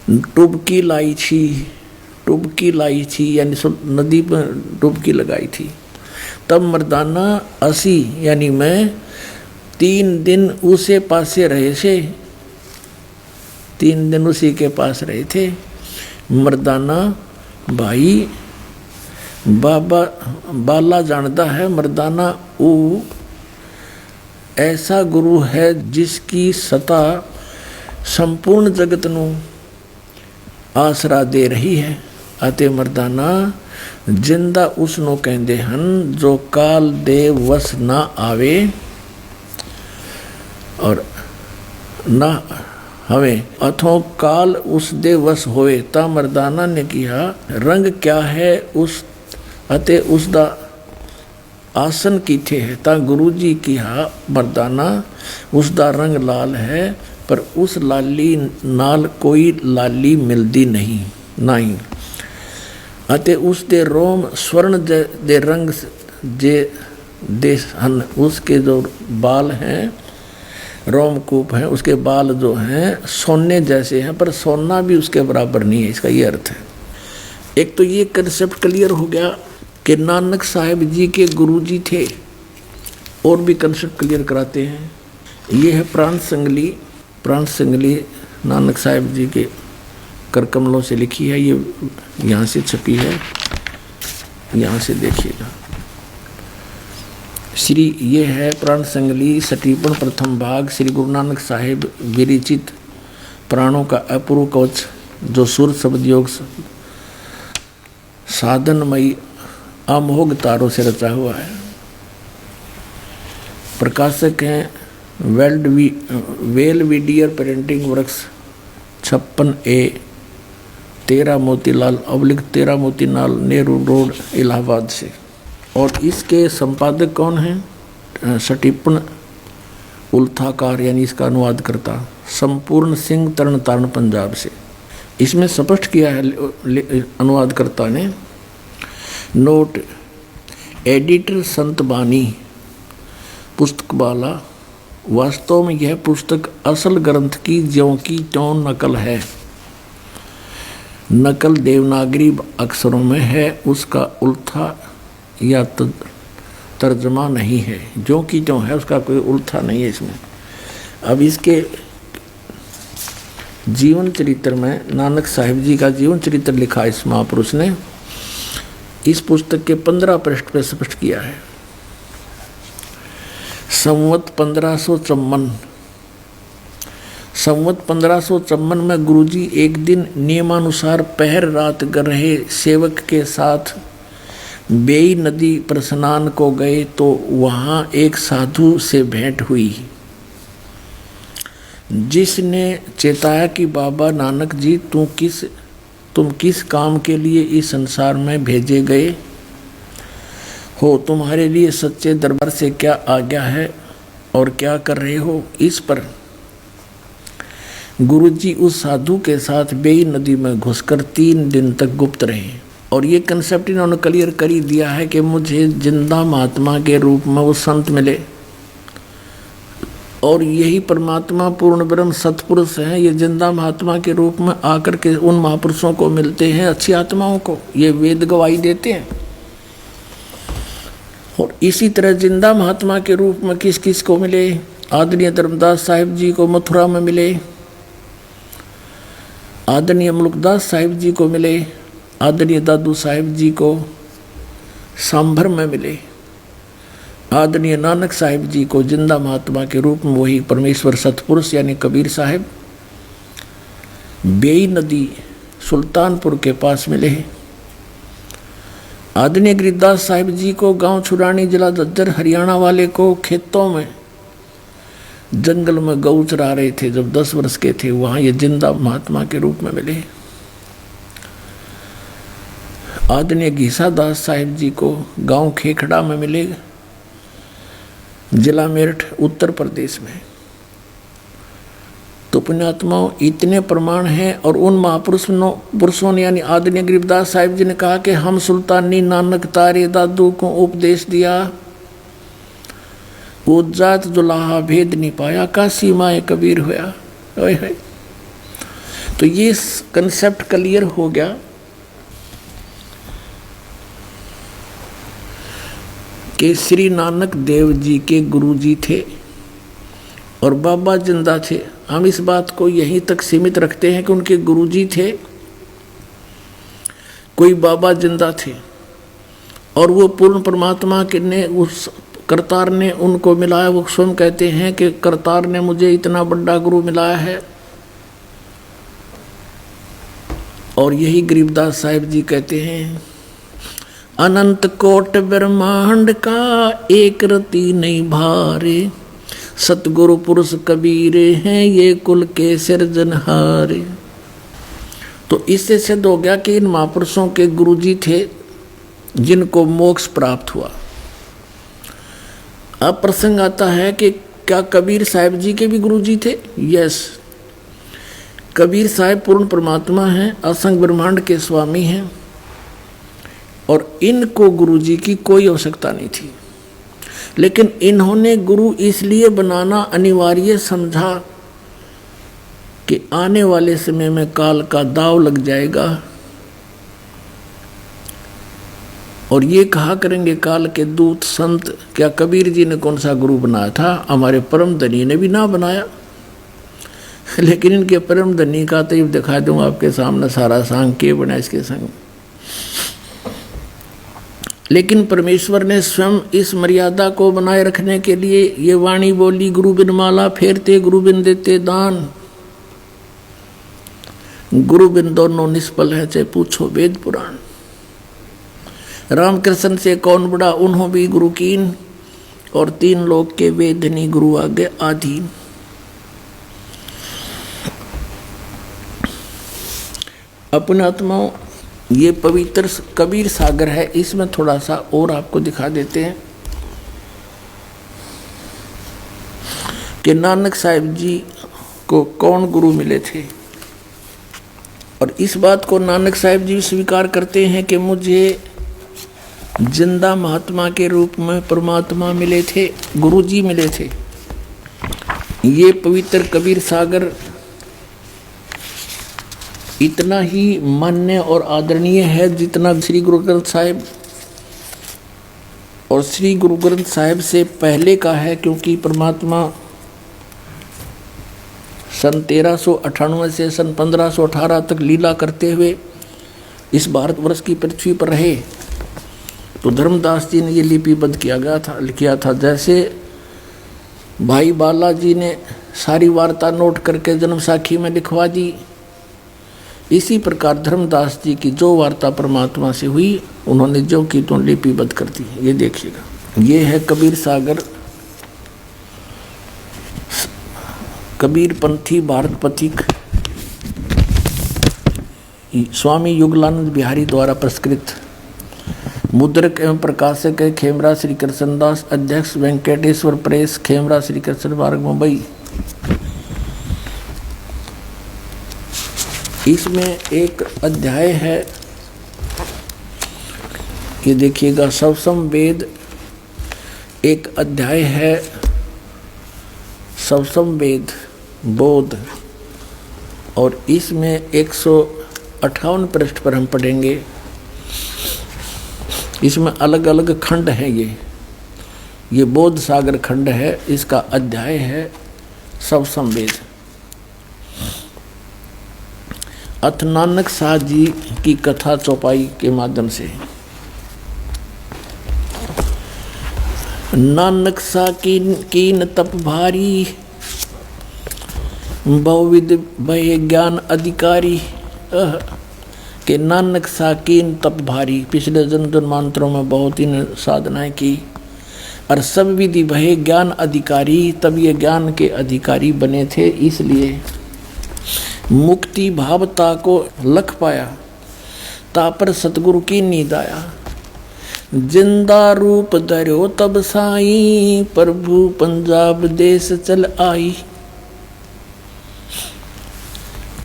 डुबकी लाई थी यानी नदी पर डुबकी लगाई थी। तब मर्दाना असी यानी मैं 3 दिन उसे पासे रहे से, 3 दिन उसी के पास रहे थे। मर्दाना भाई बाबा बाला जानता है, मर्दाना वो ऐसा गुरु है जिसकी सता संपूर्ण जगत नू आसरा दे रही है। अते मर्दाना जिंदा उसनों कहते हन जो काल दे वस ना आवे और ना हमें अथो काल उस दे वस होए। ता मर्दाना ने किया रंग क्या है उस अते उसदा आसन कीथे है। ता गुरु जी किया मर्दाना उसदा रंग लाल है, पर उस लाली नाल कोई लाली मिलदी नहीं अते उस दे रोम स्वर्ण दे रंग जे दे हन। उसके जो बाल हैं रोमकूप हैं, उसके बाल जो हैं सोने जैसे हैं, पर सोना भी उसके बराबर नहीं है। इसका ये अर्थ है। एक तो ये कंसेप्ट क्लियर हो गया कि नानक साहिब जी के गुरु जी थे, और भी कंसेप्ट क्लियर कराते हैं। ये है प्राण संगली नानक साहिब जी के कर कमलों से लिखी है। ये यहाँ से छपी है, यहाँ से देखिएगा। श्री ये है प्राण संगली सटीपन प्रथम भाग, श्री गुरु नानक साहिब विरिचित प्राणों का अपूर्व कवच, जो सुर शब्द योग साधनमयी अमोघ तारों से रचा हुआ है। प्रकाशक हैं Belvedere printing works 56A 13 Motilal अब्लिक 13 मोतीलाल नेहरू रोड इलाहाबाद से। और इसके संपादक कौन हैं? सटीपन उल्थाकार यानी इसका अनुवाद करता संपूर्ण सिंह तरण तारण पंजाब से। इसमें स्पष्ट किया है अनुवादकर्ता ने, नोट एडिटर संत बानी पुस्तक वाला, वास्तव में यह पुस्तक असल ग्रंथ की ज्यों की त्यों नकल है। नकल देवनागरी अक्षरों में है, उसका उल्था या तर्जमा नहीं है। जो की त्यों है, उसका कोई उल्था नहीं है इसमें। अब इसके जीवन चरित्र में नानक साहिब जी का जीवन चरित्र लिखा इस महापुरुष ने। इस पुस्तक के 15 पृष्ठ पर स्पष्ट किया है। संवत 1554 में गुरुजी एक दिन नियमानुसार पहर रात कर रहे सेवक के साथ बेई नदी पर स्नान को गए, तो वहाँ एक साधु से भेंट हुई, जिसने चेताया कि बाबा नानक जी तुम किस काम के लिए इस संसार में भेजे गए हो, तुम्हारे लिए सच्चे दरबार से क्या आज्ञा है और क्या कर रहे हो। इस पर गुरुजी उस साधु के साथ बेई नदी में घुसकर 3 दिन तक गुप्त रहे। और ये कंसेप्ट इन्होंने क्लियर कर ही दिया है कि मुझे जिंदा महात्मा के रूप में वो संत मिले, और यही परमात्मा पूर्ण ब्रह्म सतपुरुष हैं। ये जिंदा महात्मा के रूप में आकर के उन महापुरुषों को मिलते हैं, अच्छी आत्माओं को। ये वेद गवाही देते हैं। और इसी तरह जिंदा महात्मा के रूप में किस किस को मिले? आदरणीय धर्मदास साहिब जी को मथुरा में मिले, आदरणीय मुल्कदास साहिब जी को मिले, आदरणीय दादू साहिब जी को सांभर में मिले, आदरणीय नानक साहिब जी को जिंदा महात्मा के रूप में वही परमेश्वर सतपुरुष यानी कबीर साहिब बेई नदी सुल्तानपुर के पास मिले हैं। आदरणीय गिरिदास साहिब जी को गांव छुरानी जिला झज्जर हरियाणा वाले को खेतों में जंगल में गऊ चरा रहे थे जब 10 वर्ष के थे, वहां ये जिंदा महात्मा के रूप में मिले। आदरणीय घीसा दास साहिब जी को गांव खेखड़ा में मिले, जिला मेरठ उत्तर प्रदेश में। तो पुण्यात्माओं इतने प्रमाण हैं। और उन महापुरुषों ने यानी आदरणीय गरीबदास साहिब जी ने कहा कि हम सुल्तानी नानक तारे दादू को उपदेश दिया, वो जात जुलाहा भेद नहीं पाया, काशी माए कबीर होया। तो ये कंसेप्ट क्लियर हो गया कि श्री नानक देव जी के गुरु जी थे और बाबा जिंदा थे। हम इस बात को यहीं तक सीमित रखते हैं कि उनके गुरु जी थे, कोई बाबा जिंदा थे और वो पूर्ण परमात्मा के ने उस करतार ने उनको मिलाया। वो स्वयं कहते हैं कि करतार ने मुझे इतना बड़ा गुरु मिलाया है। और यही गरीबदास साहिब जी कहते हैं, अनंत कोट ब्रह्मांड का एक रति नहीं भारे, सतगुरु पुरुष कबीरे हैं ये कुल के सिरजनहारे। तो इससे सिद्ध हो गया कि इन महापुरुषों के गुरुजी थे जिनको मोक्ष प्राप्त हुआ। अब प्रसंग आता है कि क्या कबीर साहिब जी के भी गुरुजी थे? यस, कबीर साहिब पूर्ण परमात्मा हैं, असंग ब्रह्मांड के स्वामी हैं और इनको गुरुजी की कोई आवश्यकता नहीं थी। लेकिन इन्होंने गुरु इसलिए बनाना अनिवार्य समझा कि आने वाले समय में काल का दाव लग जाएगा और ये कहा करेंगे काल के दूत संत, क्या कबीर जी ने कौन सा गुरु बनाया था? हमारे परम धनी ने भी ना बनाया। लेकिन इनके परम धनी का तो दिखा दूंगा आपके सामने सारा सांग के बना इसके संग। लेकिन परमेश्वर ने स्वयं इस मर्यादा को बनाए रखने के लिए ये वाणी बोली, गुरु बिन माला फेरते गुरु बिन देते दान, गुरु बिन दोनों निष्फल है चाहे पूछो वेद पुराण। रामकृष्ण से कौन बड़ा उन्हों भी गुरु कीन, और तीन लोग के वेदनी गुरु आगे आधीन। अपने आत्माओं, ये पवित्र कबीर सागर है, इसमें थोड़ा सा और आपको दिखा देते हैं कि नानक साहिब जी को कौन गुरु मिले थे। और इस बात को नानक साहिब जी स्वीकार करते हैं कि मुझे जिंदा महात्मा के रूप में परमात्मा मिले थे, गुरु जी मिले थे। ये पवित्र कबीर सागर इतना ही मान्य और आदरणीय है जितना श्री गुरु ग्रंथ साहिब और श्री गुरु ग्रंथ साहिब से पहले का है, क्योंकि परमात्मा सन 1398 से सन 1518 तक लीला करते हुए इस भारतवर्ष की पृथ्वी पर रहे। तो धर्मदास जी ने ये लिपिबद्ध किया था। जैसे भाई बालाजी ने सारी वार्ता नोट करके जन्म साखी में लिखवा दी, इसी प्रकार धर्मदास जी की जो वार्ता परमात्मा से हुई उन्होंने जो की तो लिपिबद्ध कर दी। ये देखिएगा, ये है कबीर सागर, कबीर पंथी भारत पथिक, स्वामी युगलानंद बिहारी द्वारा पुरस्कृत, मुद्रक एवं प्रकाशक है खेमरा श्री कृष्णदास, अध्यक्ष वेंकटेश्वर प्रेस, खेमरा श्री कृष्ण मार्ग, मुंबई। इसमें एक अध्याय है, ये देखिएगा, सवसम वेद एक अध्याय है, सवसम वेद बोध, और इसमें 158 पृष्ठ पर हम पढ़ेंगे। इसमें अलग अलग खंड हैं। ये बोध सागर खंड है, इसका अध्याय है सवसम वेद। अथ नानक साह जी की कथा चौपाई के माध्यम से। नानक सा कीन तप भारी, बहुविध भय ज्ञान अधिकारी। के नानक सा कीन तप भारी, पिछले जन्मांतरों में बहुत ही साधनाएं की और सब विधि भय ज्ञान अधिकारी, तब ये ज्ञान के अधिकारी बने थे। इसलिए मुक्ति भावता को लख पाया, तापर सतगुरु की नींद आया। जिंदा रूप धर्यो तब साई, प्रभु पंजाब देश चल आई।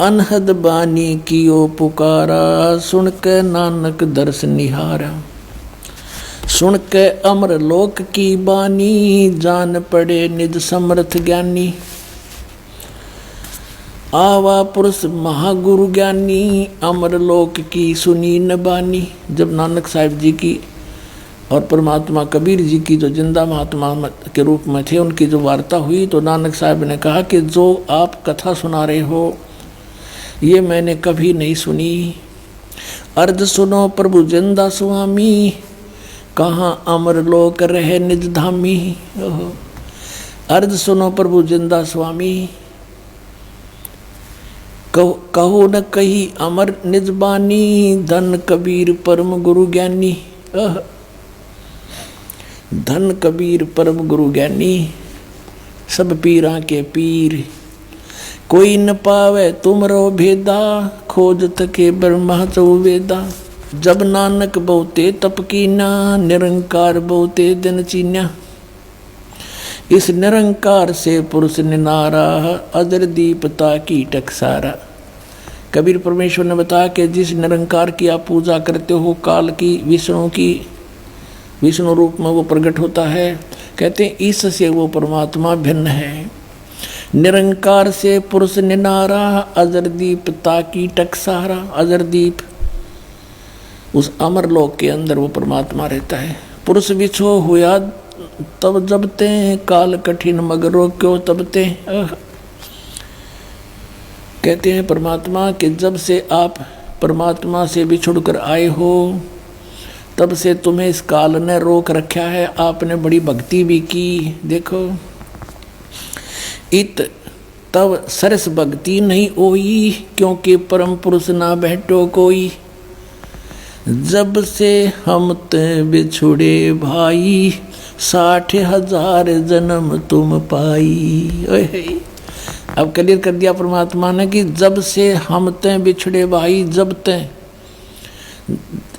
अनहद बानी कियो पुकारा, सुन के नानक दर्श निहारा। सुन के अमर लोक की बानी, जान पड़े निज समर्थ ज्ञानी। आवा पुरुष महागुरु ज्ञानी, अमर लोक की सुनी न बानी। जब नानक साहिब जी की और परमात्मा कबीर जी की जो जिंदा महात्मा के रूप में थे, उनकी जो वार्ता हुई, तो नानक साहब ने कहा कि जो आप कथा सुना रहे हो ये मैंने कभी नहीं सुनी। अर्ज सुनो प्रभु जिंदा स्वामी, कहाँ अमर लोक रहे निज धामी। अर्ज सुनो प्रभु जिंदा स्वामी, कहो न कही अमर निज बानी। धन कबीर परम गुरु ज्ञानी। धन कबीर परम गुरु ज्ञानी, सब पीरा के पीर। कोई न पावे तुमरो भेदा, खोजत के ब्रह्मा चौवेदा। जब नानक बहुते तप कीना, निरंकार बहुते दिन चीन्या। इस निरंकार से पुरुष निनारा, अजर दीपता की टकसारा। कबीर परमेश्वर ने बताया कि जिस निरंकार की आप पूजा करते हो, काल की, विष्णु की, विष्णु रूप में वो प्रकट होता है। कहते हैं इससे वो परमात्मा भिन्न है। निरंकार से पुरुष निनारा, अजरदीप ताकी टकसारा। अजरदीप उस अमर लोक के अंदर वो परमात्मा रहता है। पुरुष बिछो हुआ तब जबते, काल कठिन मगरो क्यों तबते। कहते हैं परमात्मा कि जब से आप परमात्मा से बिछुड़ कर आए हो, तब से तुम्हें इस काल ने रोक रखा है। आपने बड़ी भक्ति भी की। देखो, इत तब सरस भक्ति नहीं होई, क्योंकि परम पुरुष ना बैठो कोई। जब से हम ते बिछुड़े भाई, 60,000 जन्म तुम पाई। अब क्लियर कर दिया परमात्मा ने कि जब से हम ते बिछड़े भाई, जब ते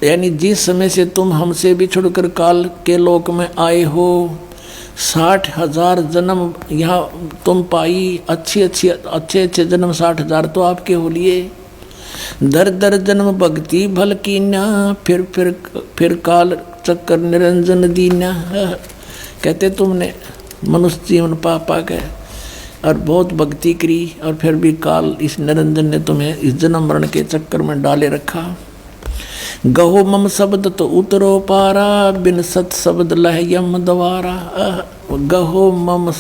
यानी जिस समय से तुम हमसे बिछुड़कर काल के लोक में आए हो, 60,000 जन्म यहाँ तुम पाई। अच्छे जन्म 60,000 तो आपके हो लिए। दर दर जन्म भक्ति भल कीना, फिर काल चक्कर निरंजन दीना। कहते तुमने मनुष्य जीवन पा गए और बहुत भक्ति करी, और फिर भी काल इस निरंजन ने तुम्हें इस जन्म मरण के चक्कर में डाले रखा। गहो मम शब्द तो उतरो पारा, बिन सत शब्द लह यम द्वारा। गहो मम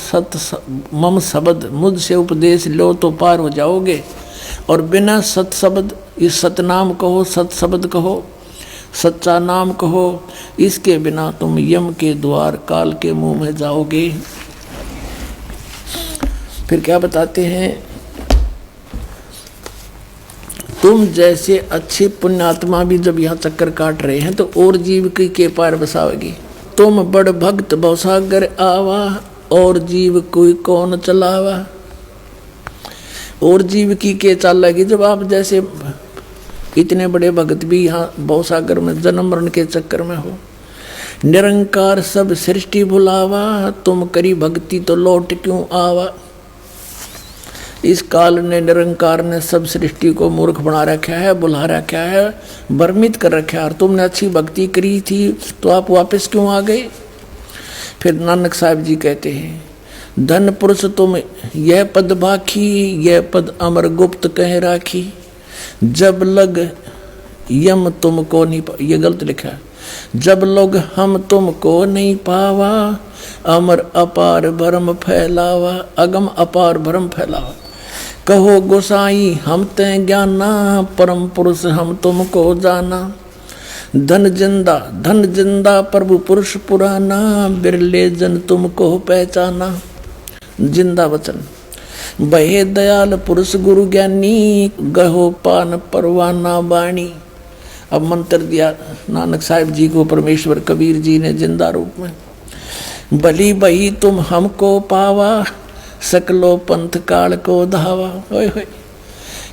शब्द, मुझसे उपदेश लो तो पार हो जाओगे। और बिना सत शब्द, इस सतनाम कहो, सत शब्द कहो, सच्चा नाम कहो, इसके बिना तुम यम के द्वार काल के मुंह में जाओगे। फिर क्या बताते हैं, तुम जैसे अच्छे पुण्यात्मा भी जब यहाँ चक्कर काट रहे हैं, तो और जीव की के पार बसाओगी। तुम बड़ भक्त भवसागर आवा, और जीव कोई कौन चलावा। और जीव की के चालेगी जब आप जैसे इतने बड़े भक्त भी यहाँ भवसागर में जन्म मरण के चक्कर में हो। निरंकार सब सृष्टि भुलावा, तुम करी भक्ति तो लौट क्यों आवा। इस काल ने, निरंकार ने सब सृष्टि को मूर्ख बना रखा है, बुला रखा है, भ्रमित कर रखा है। और तुमने अच्छी भक्ति करी थी तो आप वापस क्यों आ गए। फिर नानक साहब जी कहते हैं, धन पुरुष तुम यह पद भाखी, यह पद अमर गुप्त कह राखी। जब लग यम तुमको नहीं, ये गलत लिखा है, जब लोग हम तुमको नहीं पावा, अमर अपार भरम फैलावा। अगम अपार भरम फैलावा। कहो गोसाई हम ते ज्ञाना, परम पुरुष हम तुमको जाना। धन जिंदा प्रभु पुरुष पुराना, बिरले जन तुमको पहचाना। जिंदा वचन, बहे दयाल पुरुष गुरु ज्ञानी, गहो पान परवाना बाणी। अब मंत्र दिया नानक साहिब जी को परमेश्वर कबीर जी ने जिंदा रूप में। भली बही तुम हमको पावा, सकलो पंथ काल को धावा। होय होय,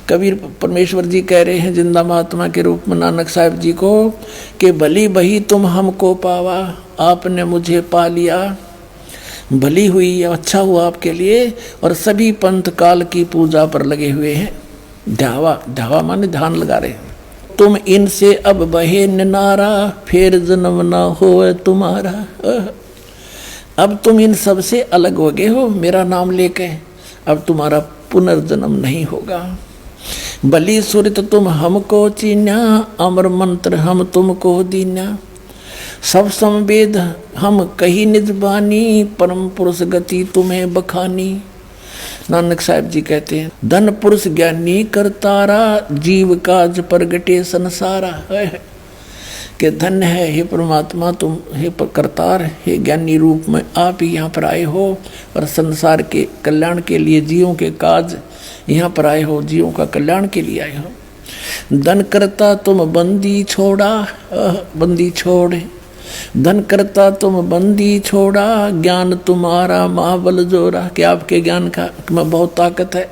कबीर परमेश्वर जी कह रहे हैं जिंदा महात्मा के रूप में नानक साहब जी को कि भली बही तुम हमको पावा, आपने मुझे पा लिया, भली हुई, अच्छा हुआ आपके लिए। और सभी पंथ काल की पूजा पर लगे हुए हैं। ध्यावा, ध्यावा माने ध्यान लगा रहे हैं। तुम इनसे अब बहे निनारा, फिर जन्म ना हो तुम्हारा। अब तुम इन सब से अलग हो गए हो मेरा नाम लेके, अब तुम्हारा पुनर्जन्म नहीं होगा। बलि सुरत तुम हमको चीन्या, अमर मंत्र हम तुमको दीन्या। सब संवेद हम कही निज बानी, परम पुरुष गति तुम्हें बखानी। नानक साहब जी कहते हैं धन पुरुष ज्ञानी करतारा, जीव काज प्रगटे संसारा। कि धन्य है हे परमात्मा, तुम हे करतार, हे ज्ञानी रूप में आप ही यहाँ पर आए हो और संसार के कल्याण के लिए जीवों के काज यहाँ पर आए हो, जीवों का कल्याण के लिए आए हो। धन करता तुम बंदी छोड़ा, बंदी छोड़, धन करता तुम बंदी छोड़ा, ज्ञान तुम्हारा महाबल जोरा। कि आपके ज्ञान का में बहुत ताकत है,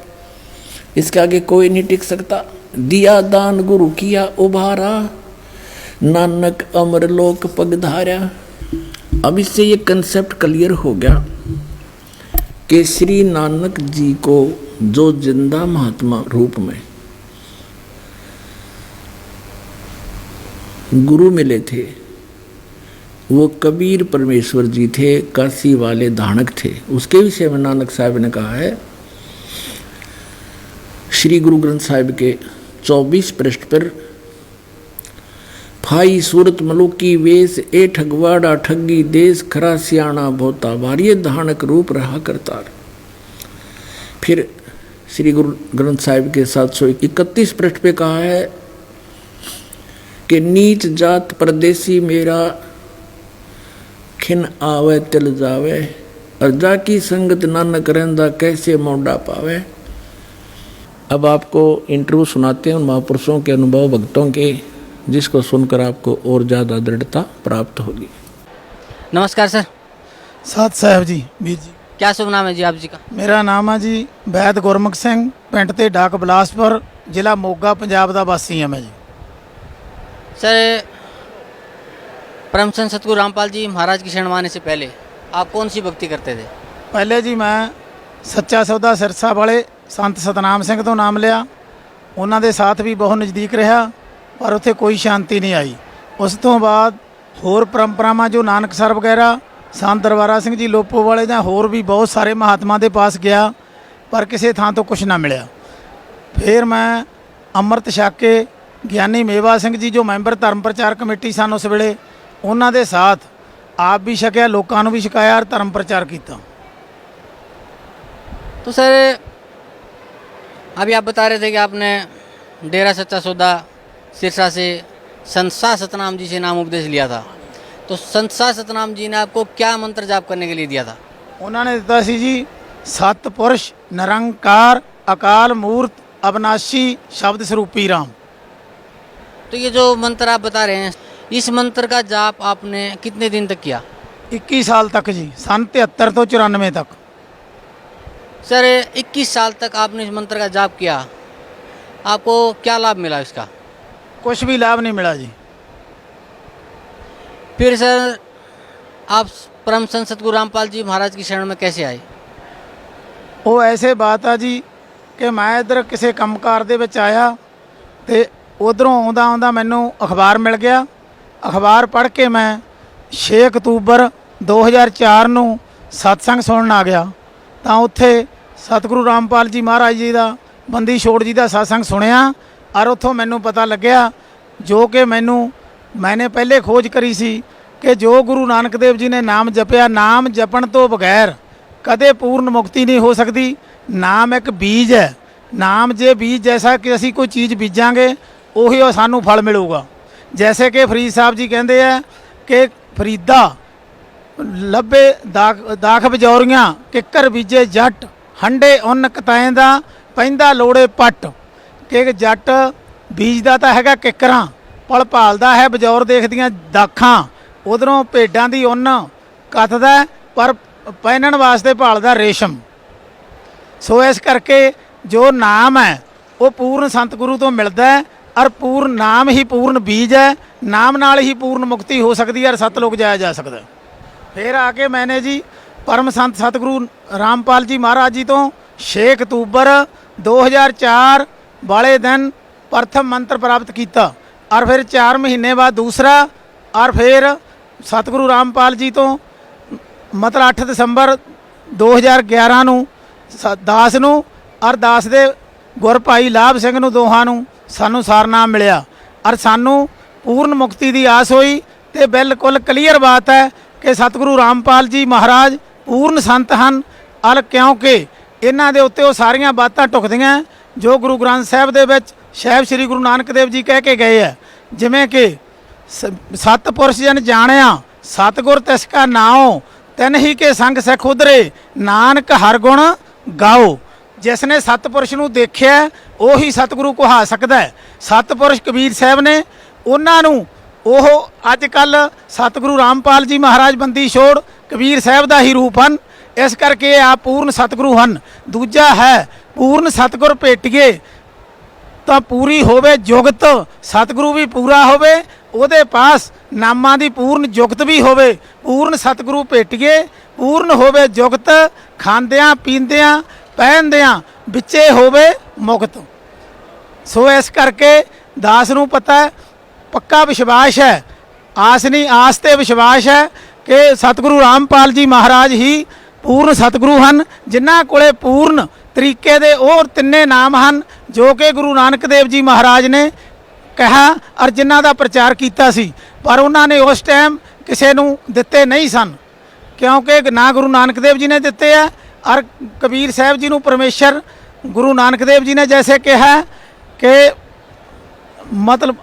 इसके आगे कोई नहीं टिक सकता। दिया दान गुरु किया उभारा, नानक अमर लोक पगधारा। अब इससे ये कंसेप्ट क्लियर हो गया कि श्री नानक जी को जो जिंदा महात्मा रूप में गुरु मिले थे वो कबीर परमेश्वर जी थे, काशी वाले धानक थे। उसके विषय में नानक साहब ने कहा है श्री गुरु ग्रंथ साहिब के 24 पृष्ठ पर, फाई सूरत मलुकी वेश, ए ठगवाड़ा ठगी देश, खरा सियाणा भोता भारी, धानक रूप रहा करतार। फिर श्री गुरु ग्रंथ साहिब के 731 पृष्ठ पे कहा है कि नीच जात परदेसी मेरा, खिन आवे तिल जावे, और जाकी संगत नानक रहंदा कैसे मोड़ा पावे। अब आपको इंटरव्यू सुनाते हैं उन महापुरुषों के अनुभव भक्तों के, जिसको सुनकर आपको और ज़्यादा दृढ़ता प्राप्त होगी। नमस्कार सर। सत साहब जी, वीर जी। क्या शुभ नाम है जी आप जी का? मेरा नाम है जी वैद गुरमुख सिंह, पिंड ते डाक बिलासपुर, जिला मोगा, पंजाब का वासी है मैं जी। सर, परम संत सतगुरु रामपाल जी महाराज की शरण माने से पहले आप कौन सी भक्ति करते थे? पहले जी मैं सच्चा सौदा सिरसा वाले संत सतनाम सिंह तो नाम लिया, उन्होंने साथ भी बहुत नज़दीक रहा, पर उत्थे कोई शांति नहीं आई। उस तो बाद होर परंपरावां जो नानकसर वगैरह, संत दरबारा सिंह जी लोपो वाले ਜਾਂ होर भी बहुत सारे महात्मा के पास गया, पर किसी थां तो कुछ ना मिला। फिर मैं अमृत छक के ਗਿਆਨੀ ਮੇਵਾ ਸਿੰਘ जी जो मैंबर धर्म प्रचार कमेटी सन उस ਵੇਲੇ, ਉਹਨਾਂ ਦੇ साथ आप भी छकिया, लोगों ਨੂੰ भी छकाया और धर्म प्रचार किया। तो सर अभी आप बता रहे थे कि आपने डेरा सच्चा सौदा सिरसा से संत सतनाम जी से नाम उपदेश लिया था, तो संत सतनाम जी ने आपको क्या मंत्र जाप करने के लिए दिया था? उन्होंने दिता सी जी सतपुरुष निरंकार अकाल मूर्त अविनाशी शब्द स्वरूपी राम। तो ये जो मंत्र आप बता रहे हैं, इस मंत्र का जाप आपने कितने दिन तक किया? 21 साल तक जी, सन 73 तो 94 तक। सर 21 साल तक आपने इस मंत्र का जाप किया, आपको क्या लाभ मिला इसका? कुछ भी लाभ नहीं मिला जी। फिर सर आप परम संत सतगुरु रामपाल जी महाराज की शरण में कैसे आए? वो ऐसे बात है जी कि मैं इधर किसी कंमकार दे विच आया, तो उधरों आउंदा आउंदा मैनू अखबार मिल गया। अखबार पढ़ के मैं 6 अक्तूबर 2004 ਨੂੰ सत्संग सुनन आ गया, तो उत्थे सतगुरु रामपाल जी महाराज जी का बंदी छोड़ जी का सत्संग सुनिया, और उत्थों मैनू पता लग्या जो कि मैंने पहले खोज करी सी कि जो गुरु नानक देव जी ने नाम जपया, नाम जपण तो बगैर कदे पूर्ण मुक्ति नहीं हो सकती। नाम एक बीज है, नाम जे बीज जैसा कि असी कोई चीज़ बीजांगे उही सानू फल मिलूगा। जैसे कि फरीद साहब जी कहते हैं कि फरीदा ਲੱਭੇ ਦਾਖ ਬਜੌਰੀਆਂ, ਕਿੱਕਰ ਬੀਜੇ ਜੱਟ, ਹੰਡੇ ਉਨ ਕਤਾਏ ਦਾ ਪੈਂਦਾ ਲੋੜੇ ਪੱਟ। ਕਿ ਜੱਟ ਬੀਜਦਾ ਤਾਂ ਹੈਗਾ ਕਿੱਕਰਾਂ, ਪਲ ਭਾਲਦਾ ਹੈ ਬਜੌਰ ਦੇਖਦੀਆਂ ਦਾਖਾਂ, ਉਧਰੋਂ ਭੇਡਾਂ ਦੀ ਉਨ ਕੱਤਦਾ ਪਰ ਪਹਿਨਣ ਵਾਸਤੇ ਭਾਲਦਾ ਰੇਸ਼ਮ। ਸੋ ਇਸ ਕਰਕੇ ਜੋ ਨਾਮ ਹੈ ਉਹ ਪੂਰਨ ਸੰਤ ਗੁਰੂ ਤੋਂ ਮਿਲਦਾ ਹੈ। ਔਰ ਪੂਰਨ ਨਾਮ ਹੀ ਪੂਰਨ ਬੀਜ ਹੈ, ਨਾਮ ਨਾਲ ਹੀ ਪੂਰਨ ਮੁਕਤੀ ਹੋ ਸਕਦੀ ਹੈ ਔਰ ਸਤਲੋਕ ਜਾਇਆ ਜਾ ਸਕਦਾ ਹੈ। ਫਿਰ ਆ ਕੇ ਮੈंने जी परम संत सतगुरु रामपाल जी महाराज जी तो 6 अक्तूबर 2004 वाले दिन प्रथम मंत्र प्राप्त किया और फिर 4 महीने बाद दूसरा और फिर सतगुरु रामपाल जी तो मतलब 8 दसंबर 2011 ਨੂੰ ਦਾਸ ਨੂੰ ਔਰ ਦਾਸ ਦੇ ਗੁਰ ਭਾਈ ਲਾਭ ਸਿੰਘ ਨੂੰ ਦੋਹਾਂ ਨੂੰ ਸਾਨੂੰ ਸਾਰਨਾਮ ਮਿਲਿਆ ਔਰ ਸਾਨੂੰ ਪੂਰਨ ਮੁਕਤੀ ਦੀ ਆਸ ਹੋਈ। ਤੇ ਬਿਲਕੁਲ ਕਲੀਅਰ ਬਾਤ ਹੈ ਕਿ ਸਤਿਗੁਰੂ ਰਾਮਪਾਲ ਜੀ ਮਹਾਰਾਜ ਪੂਰਨ ਸੰਤ ਹਨ ਔਰ ਕਿਉਂਕਿ ਇਹਨਾਂ ਦੇ ਉੱਤੇ ਉਹ ਸਾਰੀਆਂ ਬਾਤਾਂ ਟੁਕਦੀਆਂ ਜੋ ਗੁਰੂ ਗ੍ਰੰਥ ਸਾਹਿਬ ਦੇ ਵਿੱਚ ਸਾਹਿਬ ਸ੍ਰੀ ਗੁਰੂ ਨਾਨਕ ਦੇਵ ਜੀ ਕਹਿ ਕੇ ਗਏ ਹੈ। ਜਿਵੇਂ ਕਿ ਸਤਿਪੁਰਸ਼ ਜਨ ਜਾਣਿਆ ਸਤਿਗੁਰ ਤਿਸ ਕਾ ਨਾਉ ਤਿਨ ਹੀ ਕੇ ਸੰਗ ਸਿੱਖ ਉਧਰੇ ਨਾਨਕ ਹਰ ਗੁਣ ਗਾਓ। ਜਿਸ ਨੇ ਸਤਿਪੁਰਸ਼ ਨੂੰ ਦੇਖਿਆ ਉਹੀ ਸਤਿਗੁਰੂ ਕਹਾ ਸਕਦਾ ਹੈ। ਸਤਿਪੁਰਸ਼ ਕਬੀਰ ਸਾਹਿਬ ਨੇ ਉਹਨਾਂ ਨੂੰ ਉਹ ਅੱਜ ਕੱਲ੍ਹ ਸਤਿਗੁਰੂ ਰਾਮਪਾਲ ਜੀ ਮਹਾਰਾਜ ਬੰਦੀ ਛੋੜ ਕਬੀਰ ਸਾਹਿਬ ਦਾ ਹੀ ਰੂਪ ਹਨ। ਇਸ ਕਰਕੇ ਆਪ ਪੂਰਨ ਸਤਿਗੁਰੂ ਹਨ। ਦੂਜਾ ਹੈ ਪੂਰਨ ਸਤਿਗੁਰ ਭੇਟੀਏ ਤਾਂ ਪੂਰੀ ਹੋਵੇ ਜੁਗਤ, ਸਤਿਗੁਰੂ ਵੀ ਪੂਰਾ ਹੋਵੇ, ਉਹਦੇ ਪਾਸ ਨਾਮਾਂ ਦੀ ਪੂਰਨ ਜੁਗਤ ਵੀ ਹੋਵੇ। ਪੂਰਨ ਸਤਿਗੁਰੂ ਭੇਟੀਏ ਪੂਰਨ ਹੋਵੇ ਜੁਗਤ, ਖਾਂਦਿਆਂ ਪੀਂਦਿਆਂ ਪਹਿਨਦਿਆਂ ਵਿੱਚੇ ਹੋਵੇ ਮੁਕਤ। ਸੋ ਇਸ ਕਰਕੇ ਦਾਸ ਨੂੰ ਪਤਾ ਹੈ, ਪੱਕਾ ਵਿਸ਼ਵਾਸ ਹੈ, ਆਸ ਨਹੀਂ ਆਸ ਤੇ ਵਿਸ਼ਵਾਸ ਹੈ ਕਿ ਸਤਿਗੁਰੂ ਰਾਮਪਾਲ ਜੀ ਮਹਾਰਾਜ ਹੀ ਪੂਰਨ ਸਤਿਗੁਰੂ ਹਨ, ਜਿਨ੍ਹਾਂ ਕੋਲੇ ਪੂਰਨ ਤਰੀਕੇ ਦੇ ਉਹ ਤਿੰਨੇ ਨਾਮ ਹਨ ਜੋ ਕਿ ਗੁਰੂ ਨਾਨਕ ਦੇਵ ਜੀ ਮਹਾਰਾਜ ਨੇ ਕਿਹਾ ਔਰ ਜਿਨ੍ਹਾਂ ਦਾ ਪ੍ਰਚਾਰ ਕੀਤਾ ਸੀ। ਪਰ ਉਹਨਾਂ ਨੇ ਉਸ ਟਾਈਮ ਕਿਸੇ ਨੂੰ ਦਿੱਤੇ ਨਹੀਂ ਸਨ, ਕਿਉਂਕਿ ਨਾ ਗੁਰੂ ਨਾਨਕ ਦੇਵ ਜੀ ਨੇ ਦਿੱਤੇ ਆ ਔਰ ਕਬੀਰ ਸਾਹਿਬ ਜੀ ਨੂੰ ਪਰਮੇਸ਼ਰ ਗੁਰੂ ਨਾਨਕ ਦੇਵ ਜੀ ਨੇ ਜੈਸੇ ਕਿਹਾ ਕਿ ਮਤਲਬ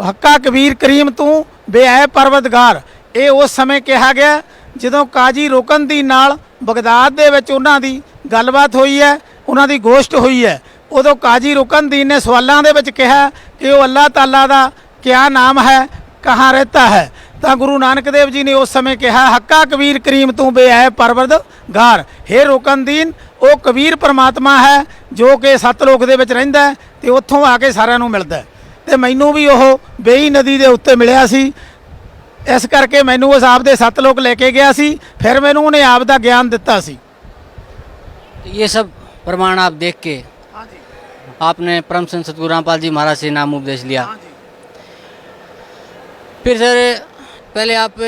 ਹੱਕਾ ਕਬੀਰ ਕਰੀਮ ਤੂੰ ਬੇਅ ਪਰਵਤਗਾਰ। ਇਹ ਉਸ ਸਮੇਂ ਕਿਹਾ ਗਿਆ ਜਦੋਂ ਕਾਜੀ ਰੋਕਨਦੀਨ ਨਾਲ ਬਗਦਾਦ ਦੇ ਵਿੱਚ ਉਹਨਾਂ ਦੀ ਗੱਲਬਾਤ ਹੋਈ ਹੈ, ਉਹਨਾਂ ਦੀ ਗੋਸ਼ਟ ਹੋਈ ਹੈ। ਉਦੋਂ ਕਾਜੀ ਰੁਕਨਦੀਨ ਨੇ ਸਵਾਲਾਂ ਦੇ ਵਿੱਚ ਕਿਹਾ ਕਿ ਉਹ ਅੱਲਾਹ ਤਾਲਾ ਦਾ ਕਿਆ ਨਾਮ ਹੈ, ਕਹਾਂ ਰਹਿਤਾ ਹੈ। ਤਾਂ ਗੁਰੂ ਨਾਨਕ ਦੇਵ ਜੀ ਨੇ ਉਸ ਸਮੇਂ ਕਿਹਾ ਹੱਕਾ ਕਬੀਰ ਕਰੀਮ ਤੂੰ ਬੇਅ ਪਰਵਤਗਾਰ। ਹੇ ਰੁਕਨਦੀਨ ਉਹ ਕਬੀਰ ਪਰਮਾਤਮਾ ਹੈ ਜੋ ਕਿ ਸਤਲੋਕ ਦੇ ਵਿੱਚ ਰਹਿੰਦਾ ਹੈ ਤੇ ਉੱਥੋਂ ਆ ਕੇ ਸਾਰਿਆਂ ਨੂੰ ਮਿਲਦਾ ਹੈ। ਤੇ ਮੈਨੂੰ ਵੀ ਉਹ ਬੇਈ ਨਦੀ ਦੇ ਉੱਤੇ ਮਿਲਿਆ ਸੀ, ਇਸ ਕਰਕੇ ਮੈਨੂੰ ਉਸ ਆਪ ਦੇ ਸਤਲੋਕ ਲੈ ਕੇ ਗਿਆ ਸੀ। ਫਿਰ ਮੈਨੂੰ ਉਹਨੇ ਆਪ ਦਾ ਗਿਆਨ ਦਿੱਤਾ ਸੀ। ये सब प्रमाण आप देख के आपने परम संत सतगुरु रामपाल जी महाराज से नाम उपदेश लिया। फिर सर पहले आप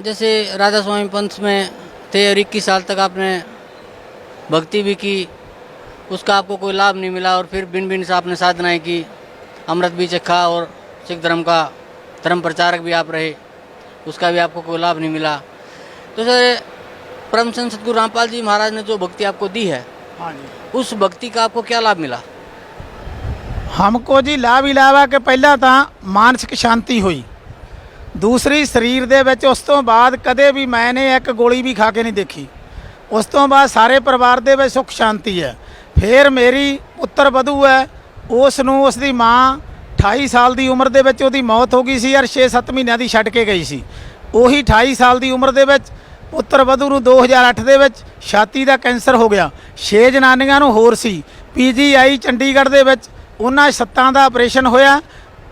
जैसे राधा स्वामी पंथ में थे और 21 साल तक आपने भक्ति भी की, उसका आपको कोई लाभ नहीं मिला। और फिर भिन्न भिन्न से आपने साधनाएं की, अमृत भी चखा और सिख धर्म का धर्म प्रचारक भी आप रहे, उसका भी आपको कोई लाभ नहीं मिला। तो सर परम संत सतगुरु रामपाल जी महाराज ने जो भक्ति आपको दी है, हाँ जी, उस भक्ति का आपको क्या लाभ मिला? हमको जी लाभ ही लाभ है कि पहला तो मानसिक शांति हुई, दूसरी शरीर दे विच उस तो बाद कदे भी मैंने एक गोली भी खा के नहीं देखी। उस तो बाद सारे परिवार दे विच सुख शांति है। फिर मेरी पुत्र वधू है, उसनूं उसदी माँ 28 साल की उम्र दे विच उहदी मौत हो गई सी और 6-7 महीनों की छड्ड के गई सी। ਉਹੀ 28 ਸਾਲ ਦੀ ਉਮਰ ਦੇ ਵਿੱਚ ਪੁੱਤਰ ਵਧੂ ਨੂੰ 2008 ਦੇ ਵਿੱਚ ਛਾਤੀ ਦਾ ਕੈਂਸਰ ਹੋ ਗਿਆ। 6 ਜਨਾਨੀਆਂ ਨੂੰ ਹੋਰ ਸੀ। PGI ਚੰਡੀਗੜ੍ਹ ਦੇ ਵਿੱਚ ਉਹਨਾਂ 7 ਦਾ ਆਪਰੇਸ਼ਨ ਹੋਇਆ।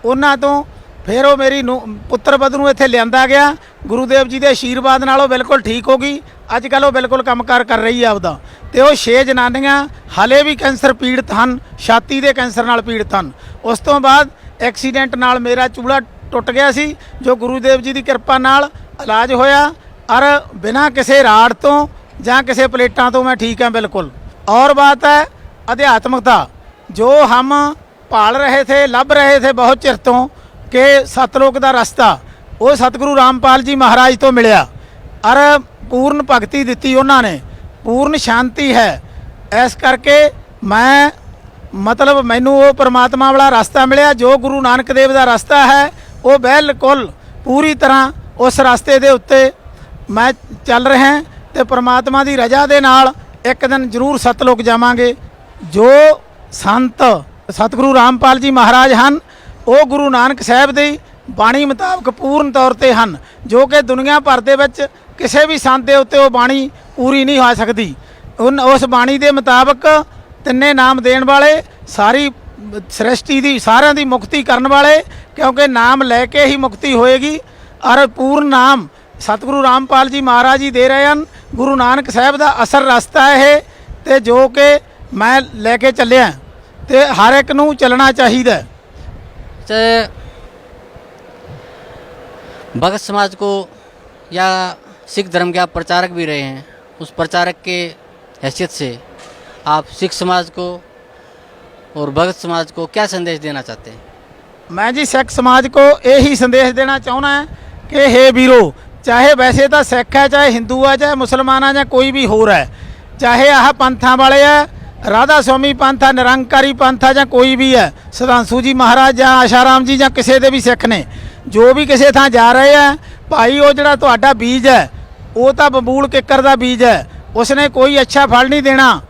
ਉਹਨਾਂ ਤੋਂ ਫਿਰ ਉਹ ਮੇਰੀ ਪੁੱਤਰ ਵਧੂ ਨੂੰ ਇੱਥੇ ਲਿਆਂਦਾ ਗਿਆ। ਗੁਰੂਦੇਵ ਜੀ ਦੇ ਆਸ਼ੀਰਵਾਦ ਨਾਲ ਉਹ ਬਿਲਕੁਲ ਠੀਕ ਹੋ ਗਈ। ਅੱਜ ਕੱਲ੍ਹ ਉਹ ਬਿਲਕੁਲ ਕੰਮਕਾਰ ਕਰ ਰਹੀ ਹੈ ਆਪਦਾ। ਤੇ ਉਹ 6 ਜਨਾਨੀਆਂ ਹਾਲੇ ਵੀ ਕੈਂਸਰ ਪੀੜਤ ਹਨ, ਛਾਤੀ ਦੇ ਕੈਂਸਰ ਨਾਲ ਪੀੜਤ ਹਨ। ਉਸ ਤੋਂ ਬਾਅਦ ਐਕਸੀਡੈਂਟ ਨਾਲ ਮੇਰਾ ਚੂੜਾ ਟੁੱਟ ਗਿਆ ਸੀ, ਜੋ ਗੁਰੂਦੇਵ ਜੀ ਦੀ ਕਿਰਪਾ ਨਾਲ ਇਲਾਜ ਹੋਇਆ और बिना किसी राड़ तो ਜਾਂ किसी प्लेटा तो मैं ठीक हाँ बिल्कुल। और बात है अध्यात्मकता, जो हम भाल रहे थे, लभ रहे थे बहुत चिर तो कि सतलोक का रास्ता, वो सतगुरु रामपाल जी महाराज तो मिलिया और पूर्ण भगती दी उन्होंने, पूर्ण शांति है। इस करके मैं मतलब मैनू वो परमात्मा वाला रास्ता मिलिया, जो गुरु नानक देव का रास्ता है वो बिल्कुल पूरी तरह उस रास्ते के उत्ते मैं चल रहे हैं। तो परमात्मा की रजा के नाल एक दिन जरूर सतलोक जावांगे। जो संत सतगुरु रामपाल जी महाराज हैं वो गुरु नानक साहब की बाणी मुताबक पूर्ण तौर पर हैं, जो कि दुनिया भर दे विच किसी भी संत के उत्ते वो बाणी पूरी नहीं हो सकती। उस बाणी के मुताबक ਤਿੰਨੇ ਨਾਮ ਦੇਣ ਵਾਲੇ, ਸਾਰੀ ਸ੍ਰਿਸ਼ਟੀ ਦੀ ਸਾਰਿਆਂ ਦੀ ਮੁਕਤੀ ਕਰਨ ਵਾਲੇ, ਕਿਉਂਕਿ ਨਾਮ ਲੈ ਕੇ ਹੀ ਮੁਕਤੀ ਹੋਏਗੀ। ਔਰ ਪੂਰਨ ਨਾਮ ਸਤਿਗੁਰੂ ਰਾਮਪਾਲ ਜੀ ਮਹਾਰਾਜ ਜੀ ਦੇ ਰਹੇ ਹਨ। ਗੁਰੂ ਨਾਨਕ ਸਾਹਿਬ ਦਾ ਅਸਲ ਰਸਤਾ ਇਹ, ਤੇ ਜੋ ਕਿ ਮੈਂ ਲੈ ਕੇ ਚੱਲਿਆ, ਤੇ ਹਰ ਇੱਕ ਨੂੰ ਚੱਲਣਾ ਚਾਹੀਦਾ। सर भगत समाज को या सिख धर्म के आप प्रचारक भी रहे हैं, उस प्रचारक के हैसियत से आप सिख समाज को और भगत समाज को क्या संदेश देना चाहते हैं? मैं जी सिख समाज को यही संदेश देना चाहना है कि हे वीरो, चाहे वैसे तो सिख है, चाहे हिंदू है, चाहे मुसलमान है, या कोई भी होर है, चाहे आह पंथां वाले है, राधा स्वामी पंथ है, निरंकारी पंथ है, ਜਾਂ ਕੋਈ ਵੀ ਹੈ, ਸੁਧਾਂਸ਼ੂ ਜੀ ਮਹਾਰਾਜ ਜਾਂ ਆਸ਼ਾਰਾਮ ਜੀ ਜਾਂ ਕਿਸੇ ਦੇ ਵੀ ਸਿੱਖ ਨੇ, ਜੋ ਵੀ ਕਿਸੇ ਥਾਂ ਜਾ ਰਹੇ ਆ ਭਾਈ, ਉਹ ਜਿਹੜਾ ਤੁਹਾਡਾ ਬੀਜ ਹੈ ਉਹ ਤਾਂ ਬਬੂਲ ਕਿੱਕਰ ਦਾ ਬੀਜ ਹੈ, ਉਸਨੇ ਕੋਈ ਅੱਛਾ ਫਲ ਨਹੀਂ ਦੇਣਾ,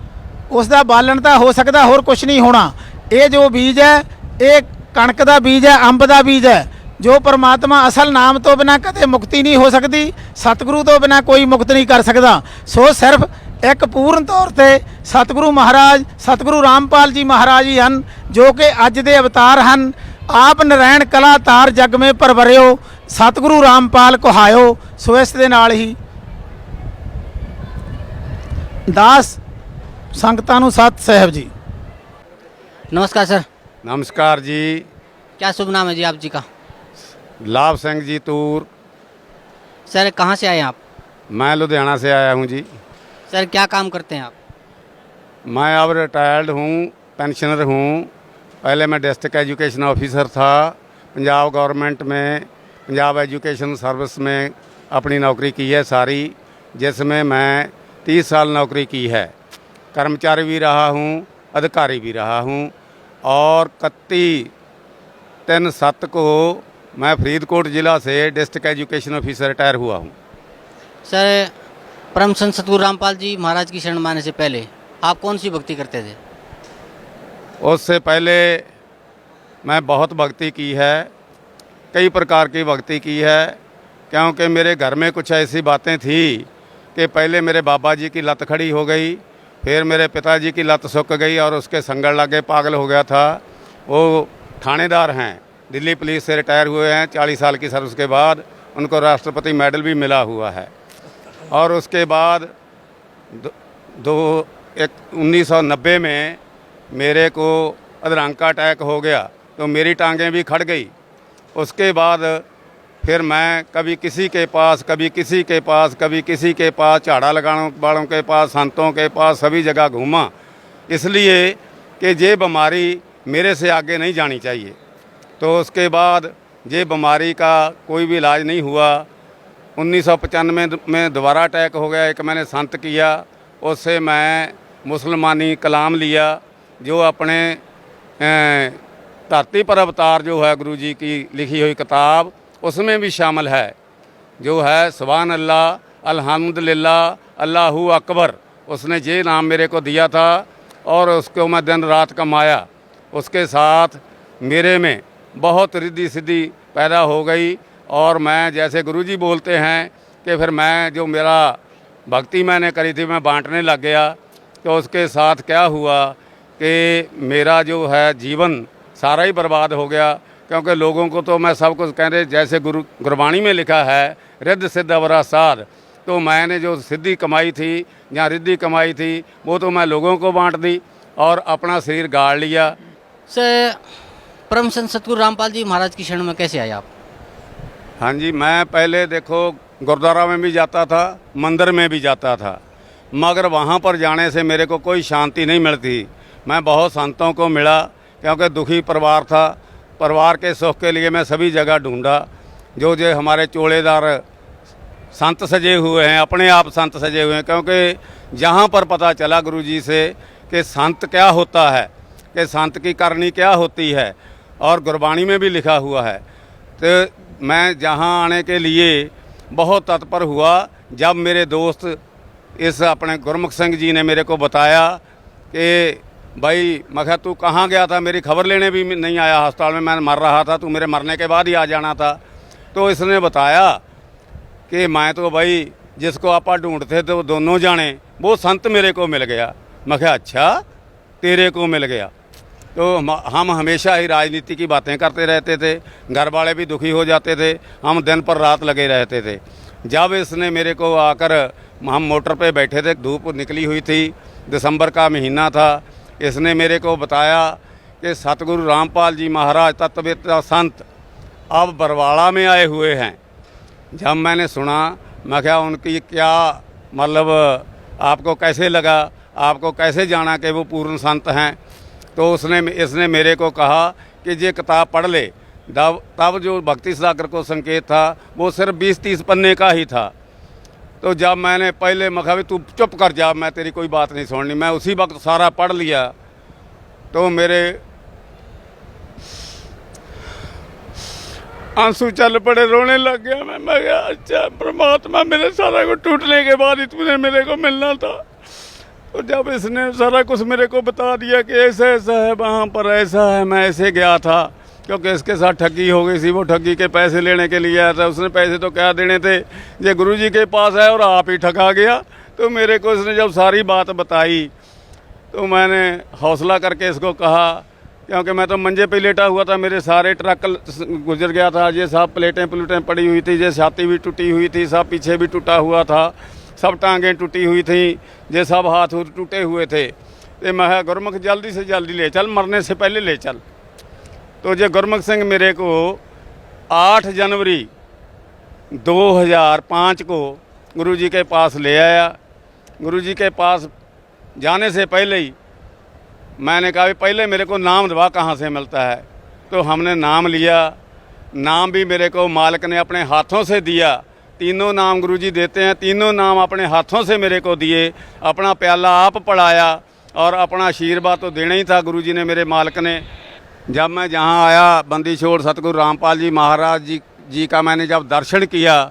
ਉਸ ਦਾ ਬਾਲਣ ਤਾਂ ਹੋ ਸਕਦਾ, ਹੋਰ ਕੁਝ ਨਹੀਂ ਹੋਣਾ। ਇਹ ਜੋ ਬੀਜ ਹੈ ਇਹ ਕਣਕ ਦਾ ਬੀਜ ਹੈ, ਅੰਬ ਦਾ ਬੀਜ ਹੈ। ਜੋ ਪਰਮਾਤਮਾ ਅਸਲ ਨਾਮ ਤੋਂ ਬਿਨਾਂ ਕਦੇ ਮੁਕਤੀ ਨਹੀਂ ਹੋ ਸਕਦੀ, ਸਤਿਗੁਰੂ ਤੋਂ ਬਿਨਾਂ ਕੋਈ ਮੁਕਤ ਨਹੀਂ ਕਰ ਸਕਦਾ। ਸੋ ਸਿਰਫ ਇੱਕ ਪੂਰਨ ਤੌਰ ਤੇ ਸਤਿਗੁਰੂ ਮਹਾਰਾਜ, ਸਤਿਗੁਰੂ ਰਾਮਪਾਲ ਜੀ ਮਹਾਰਾਜ ਹੀ ਹਨ, ਜੋ ਕਿ ਅੱਜ ਦੇ ਅਵਤਾਰ ਹਨ। ਆਪ ਨਰੈਣ ਕਲਾ ਤਾਰ ਜਗ ਮੇ ਪਰਵਰਿਓ, ਸਤਿਗੁਰੂ ਰਾਮਪਾਲ ਕਹਾਇਓ। ਸੋ ਇਸ ਦੇ ਨਾਲ ਹੀ ਦਾਸ ਸੰਗਤਾਂ ਨੂੰ ਸਤ ਸਾਹਿਬ ਜੀ। नमस्कार सर। नमस्कार जी। क्या शुभ नाम है जी आप जी का? लाभ सिंह जी तूर। सर कहाँ से आए हैं आप? मैं लुधियाना से आया हूँ जी। सर क्या काम करते हैं आप? मैं अब रिटायर्ड हूँ, पेंशनर हूँ। पहले मैं डिस्ट्रिक्ट एजुकेशन ऑफिसर था पंजाब गवर्नमेंट में, पंजाब एजुकेशन सर्विस में अपनी नौकरी की है सारी, जिसमें मैं 30 साल नौकरी की है। कर्मचारी भी रहा हूँ, अधिकारी भी रहा हूँ, और 31/3/7 को मैं फरीदकोट ज़िला से डिस्ट्रिक्ट एजुकेशन ऑफिसर रिटायर हुआ हूँ। सर परम संत सतगुरु रामपाल जी महाराज की शरण माने से पहले आप कौन सी भक्ति करते थे? उससे पहले मैं बहुत भक्ति की है, कई प्रकार की भक्ति की है, क्योंकि मेरे घर में कुछ ऐसी बातें थी कि पहले मेरे बाबा जी की लत खड़ी हो गई, फिर मेरे पिताजी की लत सूख गई और उसके संगड़ लगे पागल हो गया था। वो थानेदार हैं, दिल्ली पुलिस से रिटायर हुए हैं 40 साल की सर्विस के बाद, उनको राष्ट्रपति मेडल भी मिला हुआ है। और उसके बाद 1990 में मेरे को अधरंग का अटैक हो गया, तो मेरी टांगें भी खड़ गई। उसके बाद फिर मैं कभी किसी के पास, कभी किसी के पास, कभी किसी के पास, झाड़ा लगाने वालों के पास, संतों के पास, सभी जगह घूमा, इसलिए कि ये बीमारी मेरे से आगे नहीं जानी चाहिए। तो उसके बाद ये बीमारी का कोई भी इलाज नहीं हुआ। 1995 में दोबारा अटैक हो गया। एक मैंने संत किया, उससे मैं मुसलमानी कलाम लिया, जो अपने धरती पर अवतार जो है गुरु जी की लिखी हुई किताब, उसमें भी शामिल है, जो है सुभान अल्लाह, अल्हम्दुलिल्लाह, अल्लाहू अकबर। उसने ये नाम मेरे को दिया था और उसको मैं दिन रात कमाया। उसके साथ मेरे में बहुत रिद्धि सिद्धि पैदा हो गई, और मैं जैसे गुरुजी बोलते हैं कि फिर मैं जो मेरा भक्ति मैंने करी थी मैं बांटने लग गया। तो उसके साथ क्या हुआ कि मेरा जो है जीवन सारा ही बर्बाद हो गया, क्योंकि लोगों को तो मैं सब कुछ कह रहे, जैसे गुरबाणी में लिखा है रिद्ध सिद्ध अवरा साध, तो मैंने जो सिद्धि कमाई थी या रिद्धि कमाई थी वो तो मैं लोगों को बांट दी और अपना शरीर गाड़ लिया। सर परम संत सतगुरु रामपाल जी महाराज की शरण में कैसे आए आप? हाँ जी, मैं पहले देखो गुरुद्वारा में भी जाता था, मंदिर में भी जाता था, मगर वहाँ पर जाने से मेरे को कोई शांति नहीं मिलती। मैं बहुत संतों को मिला, क्योंकि दुखी परिवार था, परिवार के सुख के लिए मैं सभी जगह ढूंढा। जो हमारे चोड़ेदार संत सजे हुए हैं, अपने आप संत सजे हुए हैं, क्योंकि जहाँ पर पता चला गुरुजी से कि संत क्या होता है, कि संत की करनी क्या होती है, और गुरबाणी में भी लिखा हुआ है, तो मैं जहाँ आने के लिए बहुत तत्पर हुआ। जब मेरे दोस्त इस अपने गुरमुख सिंह जी ने मेरे को बताया कि भाई, मैं कहा तू कहाँ गया था, मेरी खबर लेने भी नहीं आया, अस्पताल में मैं मर रहा था, तू मेरे मरने के बाद ही आ जाना था। तो इसने बताया कि मैं तो भाई जिसको आप ढूंढते थे वो दोनों जाने, वो संत मेरे को मिल गया। मैं कहा अच्छा, तेरे को मिल गया। तो हम हमेशा ही राजनीति की बातें करते रहते थे, घर वाले भी दुखी हो जाते थे, हम दिन पर रात लगे रहते थे। जब इसने मेरे को आकर, हम मोटर पे बैठे थे, धूप निकली हुई थी, दिसंबर का महीना था, इसने मेरे को बताया कि सतगुरु रामपाल जी महाराज तत्ववेत्ता संत अब बरवाड़ा में आए हुए हैं। जब मैंने सुना, मैं क्या उनकी क्या मतलब, आपको कैसे लगा, आपको कैसे जाना कि वो पूर्ण संत हैं? तो इसने मेरे को कहा कि ये किताब पढ़ ले। तब जो भक्ति सागर को संकेत था वो सिर्फ 20-30 पन्ने का ही था। तो जब मैंने पहले मखा भी तू चुप कर जा, मैं तेरी कोई बात नहीं सुननी, मैं उसी वक्त सारा पढ़ लिया। तो मेरे आंसू चल पड़े, रोने लग गया मैं क्या अच्छा परमात्मा, मेरे सारा को टूटने के बाद ही तूने मेरे को मिलना था। तो जब इसने सारा कुछ मेरे को बता दिया कि ऐसा ऐसा है, वहाँ पर ऐसा है, मैं ऐसे गया था क्योंकि इसके साथ ठगी हो गई थी, वो ठगी के पैसे लेने के लिए आया था। उसने पैसे तो क्या देने थे, ये गुरुजी के पास है और आप ही ठगा गया। तो मेरे को इसने जब सारी बात बताई तो मैंने हौसला करके इसको कहा, क्योंकि मैं तो मंजे पे लेटा हुआ था, मेरे सारे ट्रक गुजर गया था, ये सब प्लेटें पड़ी हुई थी, ये छाती भी टूटी हुई थी, सब पीछे भी टूटा हुआ था, सब टांगें टूटी हुई थी, ये सब हाथ टूटे हुए थे। तो मैं गुरमुख जल्दी से जल्दी ले चल, मरने से पहले ले चल। तो ये गुरमुख सिंह मेरे को 8 जनवरी 2005 को गुरुजी के पास ले आया। गुरुजी के पास जाने से पहले ही मैंने कहा भी पहले मेरे को नाम दवा कहाँ से मिलता है। तो हमने नाम लिया, नाम भी मेरे को मालिक ने अपने हाथों से दिया। तीनों नाम गुरुजी देते हैं, तीनों नाम अपने हाथों से मेरे को दिए। अपना प्याला आप पढ़ाया और अपना आशीर्वाद तो देना ही था गुरुजी ने, मेरे मालिक ने। जब मैं जहाँ आया, बंदी छोड़ सतगुरु रामपाल जी महाराज जी का मैंने जब दर्शन किया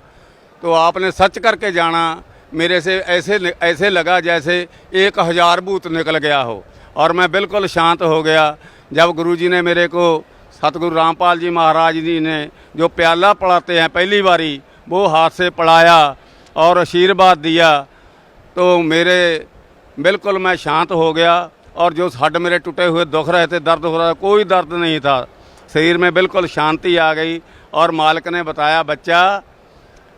तो आपने सच करके जाना, मेरे से ऐसे लगा जैसे 1000 भूत निकल गया हो और मैं बिल्कुल शांत हो गया। जब गुरुजी ने मेरे को, सतगुरु रामपाल जी महाराज जी ने जो प्याला पढ़ाते हैं पहली बारी, वो हाथ से पढ़ाया और आशीर्वाद दिया, तो मेरे बिल्कुल मैं शांत हो गया। और जो हड्ड मेरे टूटे हुए दुख रहे थे, दर्द हो रहा था, कोई दर्द नहीं था, शरीर में बिल्कुल शांति आ गई। और मालिक ने बताया, बच्चा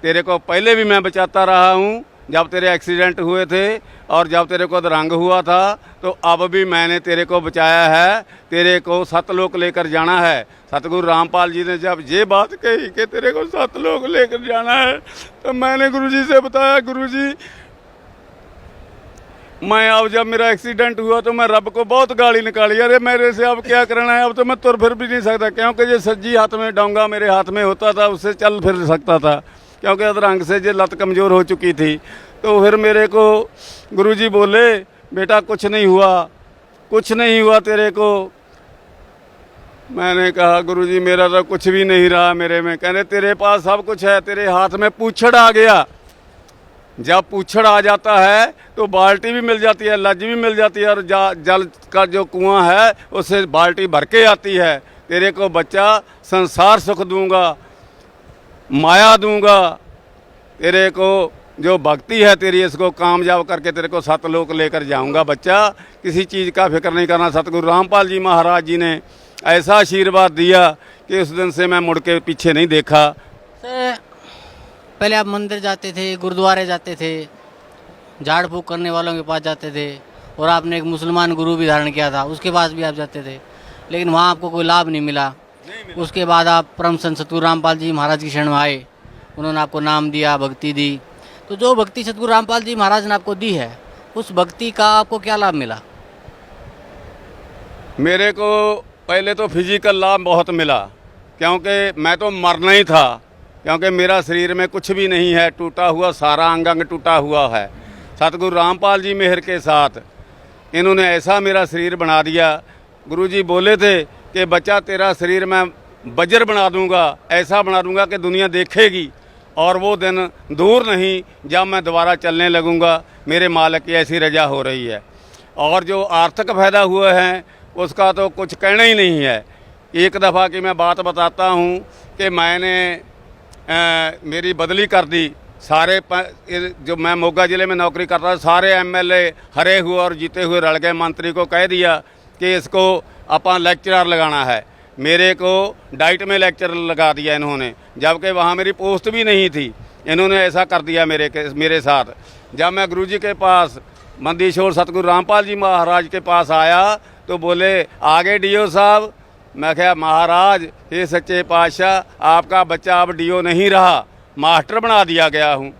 तेरे को पहले भी मैं बचाता रहा हूँ, जब तेरे एक्सीडेंट हुए थे और जब तेरे को अधरंग हुआ था, तो अब भी मैंने तेरे को बचाया है, तेरे को सतलोक लेकर जाना है। सतगुरु रामपाल जी ने जब ये बात कही कि तेरे को सतलोक लेकर जाना है, तो मैंने गुरुजी से बताया, गुरुजी मैं अब जब मेरा एक्सीडेंट हुआ तो मैं रब को बहुत गाली निकाली, अरे मेरे से अब क्या करना है, अब तो मैं तुर फिर भी नहीं सकता, क्योंकि ये सज्जी हाथ में डोंगा मेरे हाथ में होता था, उससे चल फिर सकता था, क्योंकि अधरंग से ये लत कमज़ोर हो चुकी थी। तो फिर मेरे को गुरुजी बोले, बेटा कुछ नहीं हुआ, कुछ नहीं हुआ तेरे को। मैंने कहा, गुरुजी मेरा तो कुछ भी नहीं रहा मेरे में। कहने तेरे पास सब कुछ है, तेरे हाथ में पूछड़ आ गया। जब पूछड़ आ जाता है तो बाल्टी भी मिल जाती है, लज भी मिल जाती है, और जल का जो कुआं है उससे बाल्टी भर के आती है। तेरे को बच्चा संसार सुख दूंगा, माया दूंगा, तेरे को जो भक्ति है तेरी, इसको कामयाब करके तेरे को सतलोक लेकर जाऊंगा। बच्चा किसी चीज़ का फिक्र नहीं करना। सतगुरु रामपाल जी महाराज जी ने ऐसा आशीर्वाद दिया कि उस दिन से मैं मुड़ के पीछे नहीं देखा। पहले आप मंदिर जाते थे, गुरुद्वारे जाते थे, झाड़ फूक करने वालों के पास जाते थे, और आपने एक मुसलमान गुरु भी धारण किया था, उसके पास भी आप जाते थे, लेकिन वहाँ आपको कोई लाभ नहीं मिला। उसके बाद आप परम संत सतगुरु रामपाल जी महाराज की शरण में आए, उन्होंने आपको नाम दिया, भक्ति दी। तो जो भक्ति सतगुरु रामपाल जी महाराज ने आपको दी है, उस भक्ति का आपको क्या लाभ मिला? मेरे को पहले तो फिजिकल लाभ बहुत मिला, क्योंकि मैं तो मरना ही था, क्योंकि मेरा शरीर में कुछ भी नहीं है, टूटा हुआ सारा अंग टूटा हुआ है। सतगुरु रामपाल जी मेहर के साथ इन्होंने ऐसा मेरा शरीर बना दिया। गुरुजी बोले थे कि बच्चा तेरा शरीर मैं बजर बना दूंगा, ऐसा बना दूंगा कि दुनिया देखेगी, और वो दिन दूर नहीं जब मैं दोबारा चलने लगूंगा। मेरे मालिक की ऐसी रजा हो रही है। और जो आर्थिक फायदा हुए हैं उसका तो कुछ कहना ही नहीं है। एक दफ़ा की मैं बात बताता हूँ कि मैंने मेरी बदली कर दी सारे जो मैं मोगा ज़िले में नौकरी करता था, सारे एमएलए हरे हुए और जीते हुए रल गए। मंत्री को कह दिया कि इसको अपन लेक्चरर लगाना है, मेरे को डाइट में लेक्चर लगा दिया इन्होंने, जबकि वहाँ मेरी पोस्ट भी नहीं थी। इन्होंने ऐसा कर दिया मेरे साथ। जब मैं गुरुजी के पास मंदीशोर सतगुरु रामपाल जी महाराज के पास आया तो बोले आगे डीओ साहब। मैं कहा महाराज हे सच्चे पातशाह, आपका बच्चा अब डीओ नहीं रहा, मास्टर बना दिया गया हूँ।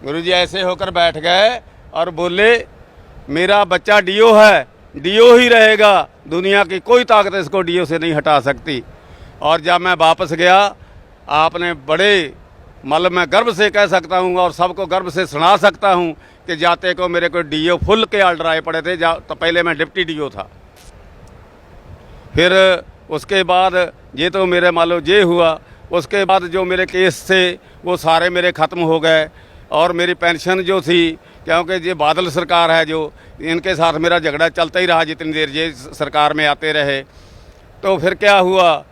गुरुजी ऐसे होकर बैठ गए और बोले मेरा बच्चा डीओ है, डीओ ही रहेगा, दुनिया की कोई ताकत इसको डीओ से नहीं हटा सकती। और जब मैं वापस गया, आपने बड़े मतलब मैं गर्व से कह सकता हूँ और सबको गर्व से सुना सकता हूँ कि जाते को मेरे को डीओ फुल के ऑर्डर आए पड़े थे। तो पहले मैं डिप्टी डीओ था। फिर उसके बाद ये तो मेरे मान लो ये हुआ, उसके बाद जो मेरे केस थे वो सारे मेरे ख़त्म हो गए। और मेरी पेंशन जो थी, क्योंकि ये बादल सरकार है जो, इनके साथ मेरा झगड़ा चलता ही रहा जितनी देर ये सरकार में आते रहे। तो फिर क्या हुआ,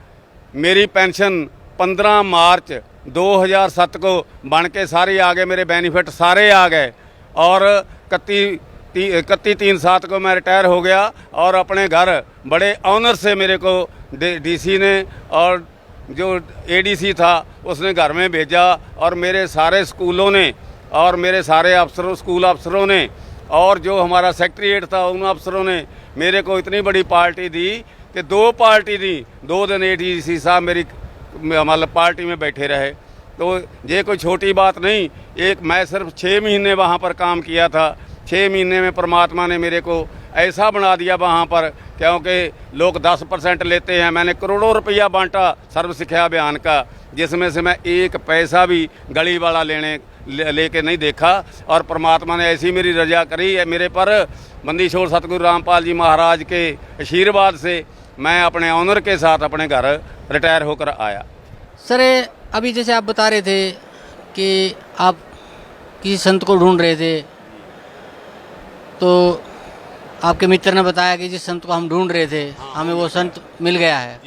मेरी पेंशन 15 मार्च 2007 को बन के सारी आ गए, मेरे बेनिफिट सारे आ गए। और 31/3/7 को मैं रिटायर हो गया और अपने घर बड़े ऑनर से मेरे को डीसी ने और जो एडीसी था उसने घर में भेजा। और मेरे सारे स्कूलों ने और मेरे सारे अफसरों, स्कूल अफसरों ने और जो हमारा सेक्रेटरीट था उन अफसरों ने मेरे को इतनी बड़ी पार्टी दी कि 2 पार्टी दी। 2 दिन एडीसी साहब मेरी मतलब पार्टी में बैठे रहे। तो ये कोई छोटी बात नहीं। मैं सिर्फ 6 महीने वहाँ पर काम किया था। 6 महीने में परमात्मा ने मेरे को ऐसा बना दिया वहाँ पर, क्योंकि लोग 10% लेते हैं, मैंने करोड़ों रुपया बांटा सर्व शिक्षा अभियान का, जिसमें से मैं 1 पैसा भी गली वाला लेके नहीं देखा। और परमात्मा ने ऐसी मेरी रजा करी है मेरे पर, मंदीशोर सतगुरु रामपाल जी महाराज के आशीर्वाद से मैं अपने ऑनर के साथ अपने घर रिटायर होकर आया। सर अभी जैसे आप बता रहे थे कि आप किसी संत को ढूंढ रहे थे, तो आपके मित्र ने बताया कि जिस संत को हम ढूंढ रहे थे हमें वो संत मिल गया है।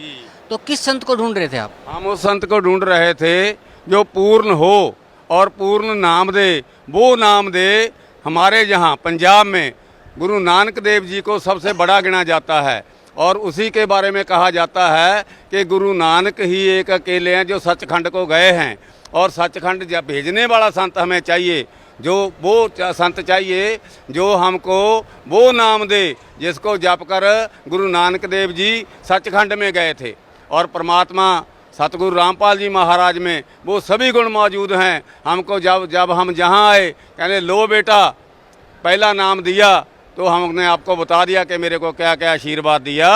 तो किस संत को ढूंढ रहे थे आप? हम उस संत को ढूंढ रहे थे जो पूर्ण हो और पूर्ण नाम दे। वो नाम दे हमारे यहाँ पंजाब में गुरु नानक देव जी को सबसे बड़ा गिना जाता है। और उसी के बारे में कहा जाता है कि गुरु नानक ही एक अकेले हैं जो सचखंड को गए हैं। और सचखंड जब भेजने वाला संत हमें चाहिए, जो वो संत चाहिए जो हमको वो नाम दे जिसको जप कर गुरु नानक देव जी सचखंड में गए थे। और परमात्मा सतगुरु रामपाल जी महाराज में वो सभी गुण मौजूद हैं। हमको जब हम जहाँ आए, कहने लो बेटा पहला नाम दिया तो हमने आपको बता दिया कि मेरे को क्या क्या आशीर्वाद दिया।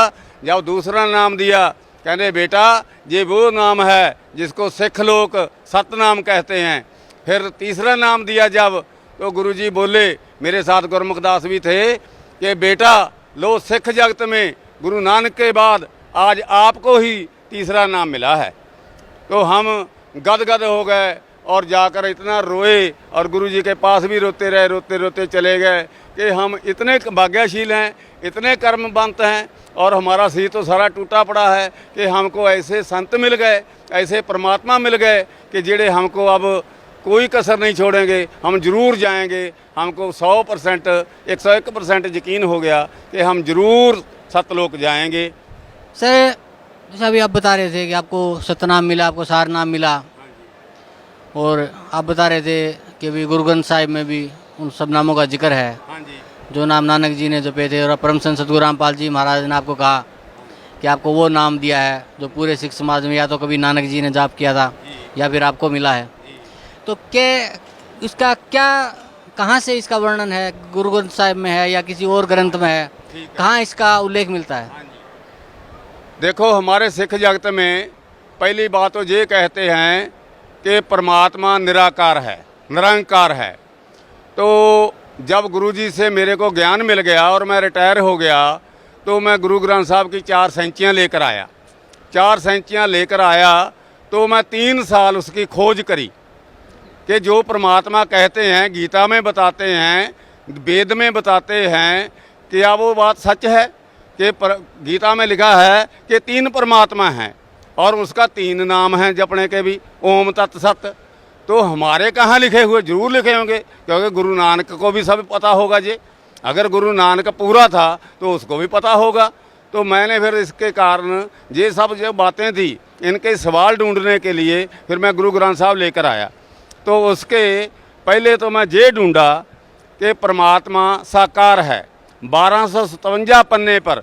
जब दूसरा नाम दिया, कहने बेटा ये वो नाम है जिसको सिख लोग सतनाम कहते हैं। फिर तीसरा नाम दिया जब, तो गुरुजी बोले, मेरे साथ गुरमुख दास भी थे, कि बेटा लो सिख जगत में गुरु नानक के बाद आज आपको ही तीसरा नाम मिला है। तो हम गदगद हो गए और जाकर इतना रोए और गुरुजी के पास भी रोते रहे, रोते रोते चले गए कि हम इतने भाग्यशील हैं, इतने कर्मवंत हैं और हमारा शरीर तो सारा टूटा पड़ा है कि हमको ऐसे संत मिल गए, ऐसे परमात्मा मिल गए कि जेड़े हमको अब कोई कसर नहीं छोड़ेंगे, हम जरूर जाएंगे। हमको 100% 101% यकीन हो गया कि हम जरूर सतलोक जाएंगे। सर जैसे अभी आप बता रहे थे कि आपको सतनाम मिला, आपको सार नाम मिला, और आप बता रहे थे कि अभी गुरु ग्रंथ साहिब में भी उन सब नामों का जिक्र है। हाँ जी। जो नाम नानक जी ने जपे थे और परम संत सतगुरु रामपाल जी महाराज ने आपको कहा कि आपको वो नाम दिया है जो पूरे सिख समाज में या तो कभी नानक जी ने जाप किया था या फिर आपको मिला है। तो क्या इसका क्या कहाँ से इसका वर्णन है? गुरु ग्रंथ साहिब में है या किसी और ग्रंथ में है? कहाँ इसका उल्लेख मिलता है? देखो हमारे सिख जगत में पहली बात तो ये कहते हैं कि परमात्मा निराकार है, निरंकार है। तो जब गुरुजी से मेरे को ज्ञान मिल गया और मैं रिटायर हो गया तो मैं गुरु ग्रंथ साहब की 4 सेंचियाँ लेकर आया। 4 सेंचियाँ लेकर आया तो मैं 3 साल उसकी खोज करी कि जो परमात्मा कहते हैं, गीता में बताते हैं, वेद में बताते हैं, क्या वो बात सच है कि गीता में लिखा है कि 3 परमात्मा हैं और उसका 3 नाम हैं जपने के भी, ओम तत्सत। तो हमारे कहाँ लिखे हुए, जरूर लिखे होंगे, क्योंकि गुरु नानक को भी सब पता होगा जी। अगर गुरु नानक पूरा था तो उसको भी पता होगा। तो मैंने फिर इसके कारण ये सब जो बातें थी, इनके सवाल ढूंढने के लिए फिर मैं गुरु ग्रंथ साहब लेकर आया। तो उसके पहले तो मैं ये ढूंढा कि परमात्मा साकार है। 1257 पन्ने पर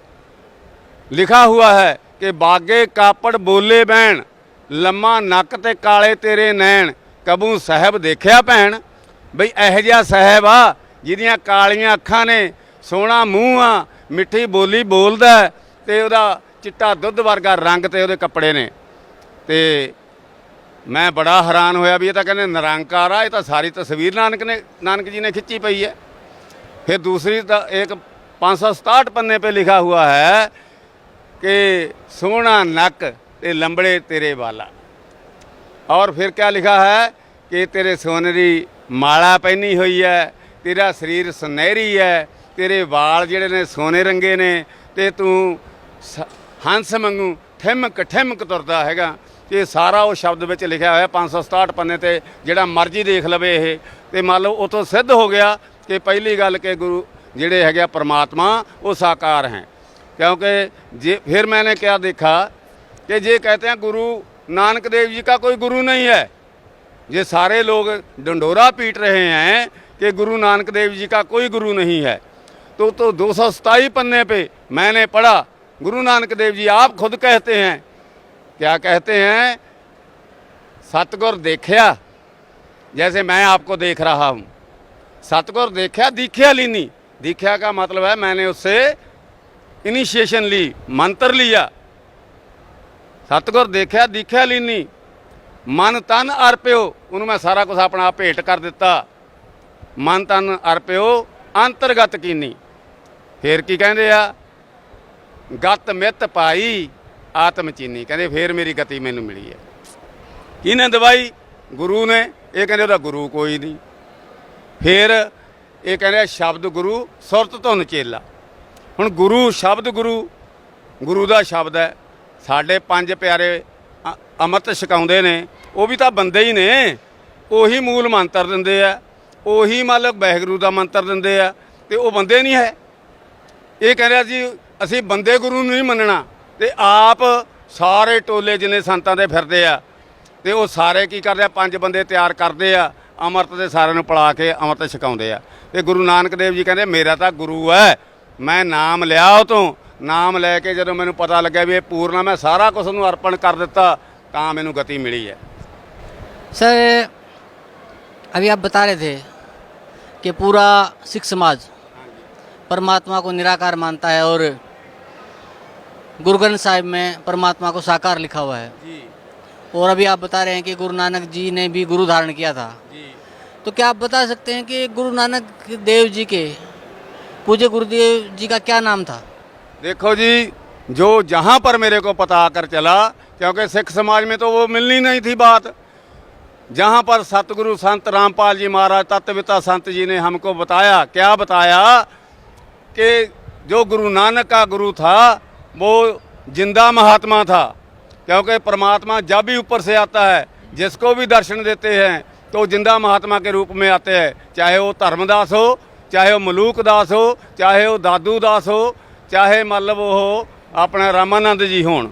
लिखा हुआ है कि बागे कापड़ बोले बैण, लम्मा नक ते काले तेरे नैन, कबू साहब देखिया भैन। बई ਇਹੋ ਜਿਹਾ ਸਾਹਿਬ ਆ ਜਿਹਦੀਆਂ ਕਾਲੀਆਂ ਅੱਖਾਂ ਨੇ, ਸੋਹਣਾ ਮੂੰਹ ਆ, ਮਿੱਠੀ ਬੋਲੀ ਬੋਲਦਾ ਤੇ ਉਹਦਾ ਚਿੱਟਾ ਦੁੱਧ ਵਰਗਾ ਰੰਗ ਤੇ ਉਹਦੇ ਕੱਪੜੇ ਨੇ। ਤੇ ਮੈਂ ਬੜਾ ਹੈਰਾਨ ਹੋਇਆ ਵੀ ਇਹ ਤਾਂ ਕਹਿੰਦੇ ਨਿਰੰਕਾਰ ਆ, ਇਹ ਤਾਂ ਸਾਰੀ ਤਸਵੀਰ नानक जी ने खिंची पई है। फिर दूसरी एक 567 पन्ने पे लिखा हुआ है कि सोहना नक ते लंबड़े तेरे वाला। और फिर क्या लिखा है कि तेरे सोनरी माला पहनी हुई है, तेरा शरीर सुनहरी है, तेरे वाल जिहड़े ने सोने रंगे ने, ते तू हंस वांगू ठिमक ठिमक तुरदा हैगा। ये सारा वो शब्द विच लिखा होया 567 पन्ने ते, जिहड़ा मर्जी देख लवे ये। ते मान लो उतों सिद्ध हो गया कि पहली गल कि गुरु जिहड़े है परमात्मा वो साकार हैं। क्योंकि जे फिर मैंने क्या देखा कि जे कहते हैं गुरु नानक देव जी का कोई गुरु नहीं है, ये सारे लोग डंडोरा पीट रहे हैं कि गुरु नानक देव जी का कोई गुरु नहीं है। तो 227 पन्ने पे मैंने पढ़ा, गुरु नानक देव जी आप खुद कहते हैं, क्या कहते हैं, सतगुर देखिया जैसे मैं आपको देख रहा हूँ। सतगुर देखिया दीख्या लीनी। दीख्या का मतलब है मैंने उससे इनिशिएशन ली, मंत्र लिया। सतगुर देखिया दीख्या लीनी, मन तन अर्पियो, उन्होंने मैं सारा कुछ अपना भेंट कर दिता। मन तन अर्पियो अंतरगत कीनी। फिर की कहते आ, गत मित पाई आत्म चीनी, कहते फिर मेरी गति मैनू मिली है। किने दवाई? गुरु ने। ये कहते ਉਹਦਾ गुरु कोई नहीं। फिर ये कहते शब्द गुरु सुरत धुन चेला। हुण गुरु शब्द गुरु का शब्द है। साढ़े 5 प्यारे अमृत छकाउंदे ने, वो भी तो बंदे ही ने। ਉਹੀ मूल मंत्र दिंदे आ, ਉਹੀ मतलब वाहिगुरू का मंत्र दिंदे आ, ते वो बंदे नहीं है। ये कहते जी असी बंदे गुरु नहीं मनना, ते आप सारे टोले जिन्हें संतां दे फिरदे आ, ते वो सारे की करदे आ, 5 बंदे तैयार करदे आ, अमृत दे सारे नूं पिला के अमृत छकाउंदे आ। ते गुरु नानक देव जी कहते मेरा तो गुरु है, मैं नाम लिया वो तो, नाम लैके जदों मैनूं पता लग्या भी ये पूर्ण, मैं सारा कुछ उहनूं अर्पण कर दिता, तां मैनूं गति मिली है। सर अभी आप बता रहे थे कि पूरा सिख समाज परमात्मा को निराकार मानता है और गुरु ग्रंथ साहिब में परमात्मा को साकार लिखा हुआ है जी। और अभी आप बता रहे हैं कि गुरु नानक जी ने भी गुरु धारण किया था जी। तो क्या आप बता सकते हैं कि गुरु नानक देव जी के पूज्य गुरुदेव जी का क्या नाम था? देखो जी, जो जहाँ पर मेरे को पता आकर चला, क्योंकि सिख समाज में तो वो मिलनी नहीं थी बात, जहाँ पर सतगुरु संत रामपाल जी महाराज तत्वपिता संत जी ने हमको बताया, क्या बताया कि जो गुरु नानक का गुरु था वो जिंदा महात्मा था। क्योंकि परमात्मा जब भी ऊपर से आता है, जिसको भी दर्शन देते हैं तो जिंदा महात्मा के रूप में आते हैं, चाहे वो धर्मदास हो, चाहे वो मलूक दास हो, चाहे वो दादू दास हो, चाहे मतलब वो हो अपना रामानंद जी होण।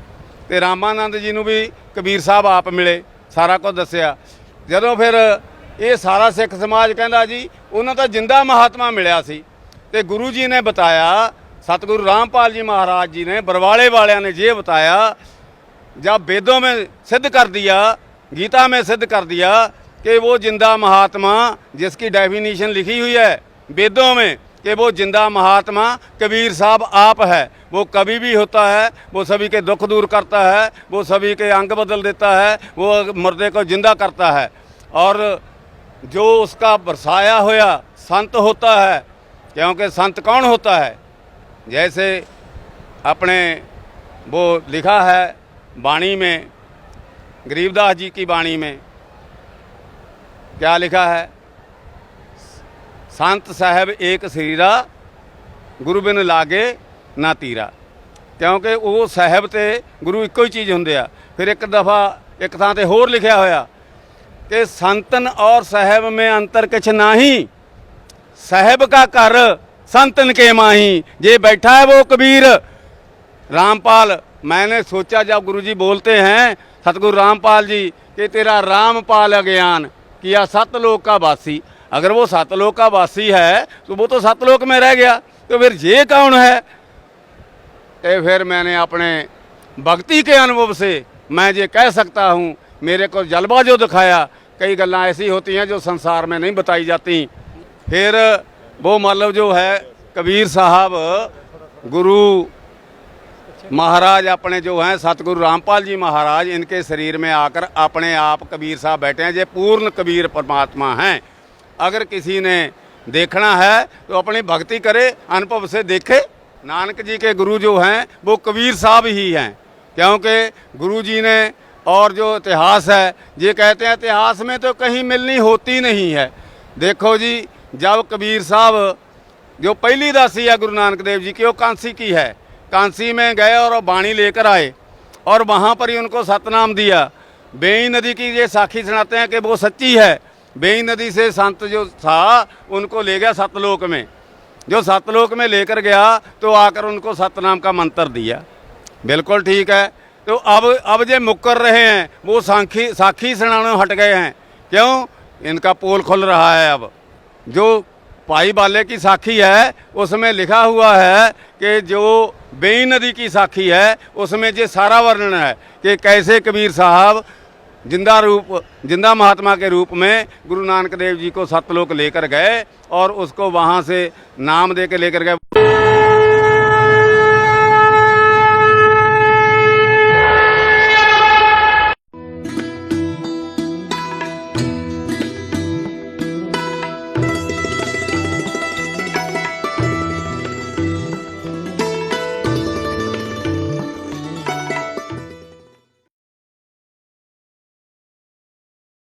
ते रामानंद जी नूं भी कबीर साहब आप मिले, सारा कुछ दसिया। जदों फिर ये सारा सिख समाज कहंदा जी उन्होंने तो जिंदा महात्मा मिलिया सी, ते गुरु जी ने बताया, सतगुरु रामपाल जी महाराज जी ने, बरवाले वालियां ने ये बताया, जब वेदों में सिद्ध कर दिया, गीता में सिद्ध कर दिया कि वो जिंदा महात्मा जिसकी डेफिनेशन लिखी हुई है वेदों में कि वो जिंदा महात्मा कबीर साहब आप है। वो कभी भी होता है, वो सभी के दुख दूर करता है, वो सभी के अंग बदल देता है, वो मुर्दे को जिंदा करता है। और जो उसका बरसाया होया संत होता है, क्योंकि संत कौन होता है, जैसे अपने वो लिखा है वाणी में, गरीबदास जी की वाणी में क्या लिखा है, संत साहब एक शरीरा गुरु बिन लागे ना तीरा। क्योंकि वो साहब ते गुरु इक्को ही चीज़ होंदे आ। फिर एक दफ़ा एक थां ते होर लिखिया होया कि संतन और साहब में अंतर किछ नाही, साहब का घर संतन के माही, जे बैठा है वो कबीर रामपाल। मैंने सोचा जब गुरुजी बोलते हैं सतगुरु रामपाल जी कि तेरा रामपाल अज्ञान किया सतलोक का वासी, अगर वो सतलोक का वासी है तो वो तो सतलोक में रह गया, तो फिर ये कौन है? तो फिर मैंने अपने भक्ति के अनुभव से मैं ये कह सकता हूँ, मेरे को जलवा जो दिखाया, कई गल्लां ऐसी होती हैं जो संसार में नहीं बताई जाती। फिर वो मतलब जो है कबीर साहब गुरु महाराज अपने जो हैं सतगुरु रामपाल जी महाराज, इनके शरीर में आकर अपने आप कबीर साहब बैठे हैं। ये पूर्ण कबीर परमात्मा हैं। अगर किसी ने देखना है तो अपनी भक्ति करे, अनुभव से देखे। नानक जी के गुरु जो हैं वो कबीर साहब ही हैं, क्योंकि गुरु जी ने और जो इतिहास है ये कहते हैं इतिहास में तो कहीं मिलनी होती नहीं है। देखो जी, जब कबीर साहब जो पहली दासी है गुरु नानक देव जी की, वो कांसी की है, कांसी में गए और बाणी लेकर आए और वहाँ पर ही उनको सतनाम दिया। बेई नदी की ये साखी सुनाते हैं कि वो सच्ची है। बेई नदी से संत जो था उनको ले गया सतलोक में, जो सतलोक में लेकर गया तो आकर उनको सतनाम का मंत्र दिया। बिल्कुल ठीक है। तो अब जे मुकर रहे हैं वो साखी सुनाने हट गए हैं। क्यों? इनका पोल खुल रहा है। अब जो पाई बाले की साखी है उसमें लिखा हुआ है कि जो बेई नदी की साखी है उसमें ये सारा वर्णन है कि कैसे कबीर साहब जिंदा महात्मा के रूप में गुरु नानक देव जी को सतलोक लेकर गए और उसको वहाँ से नाम दे के लेकर गए।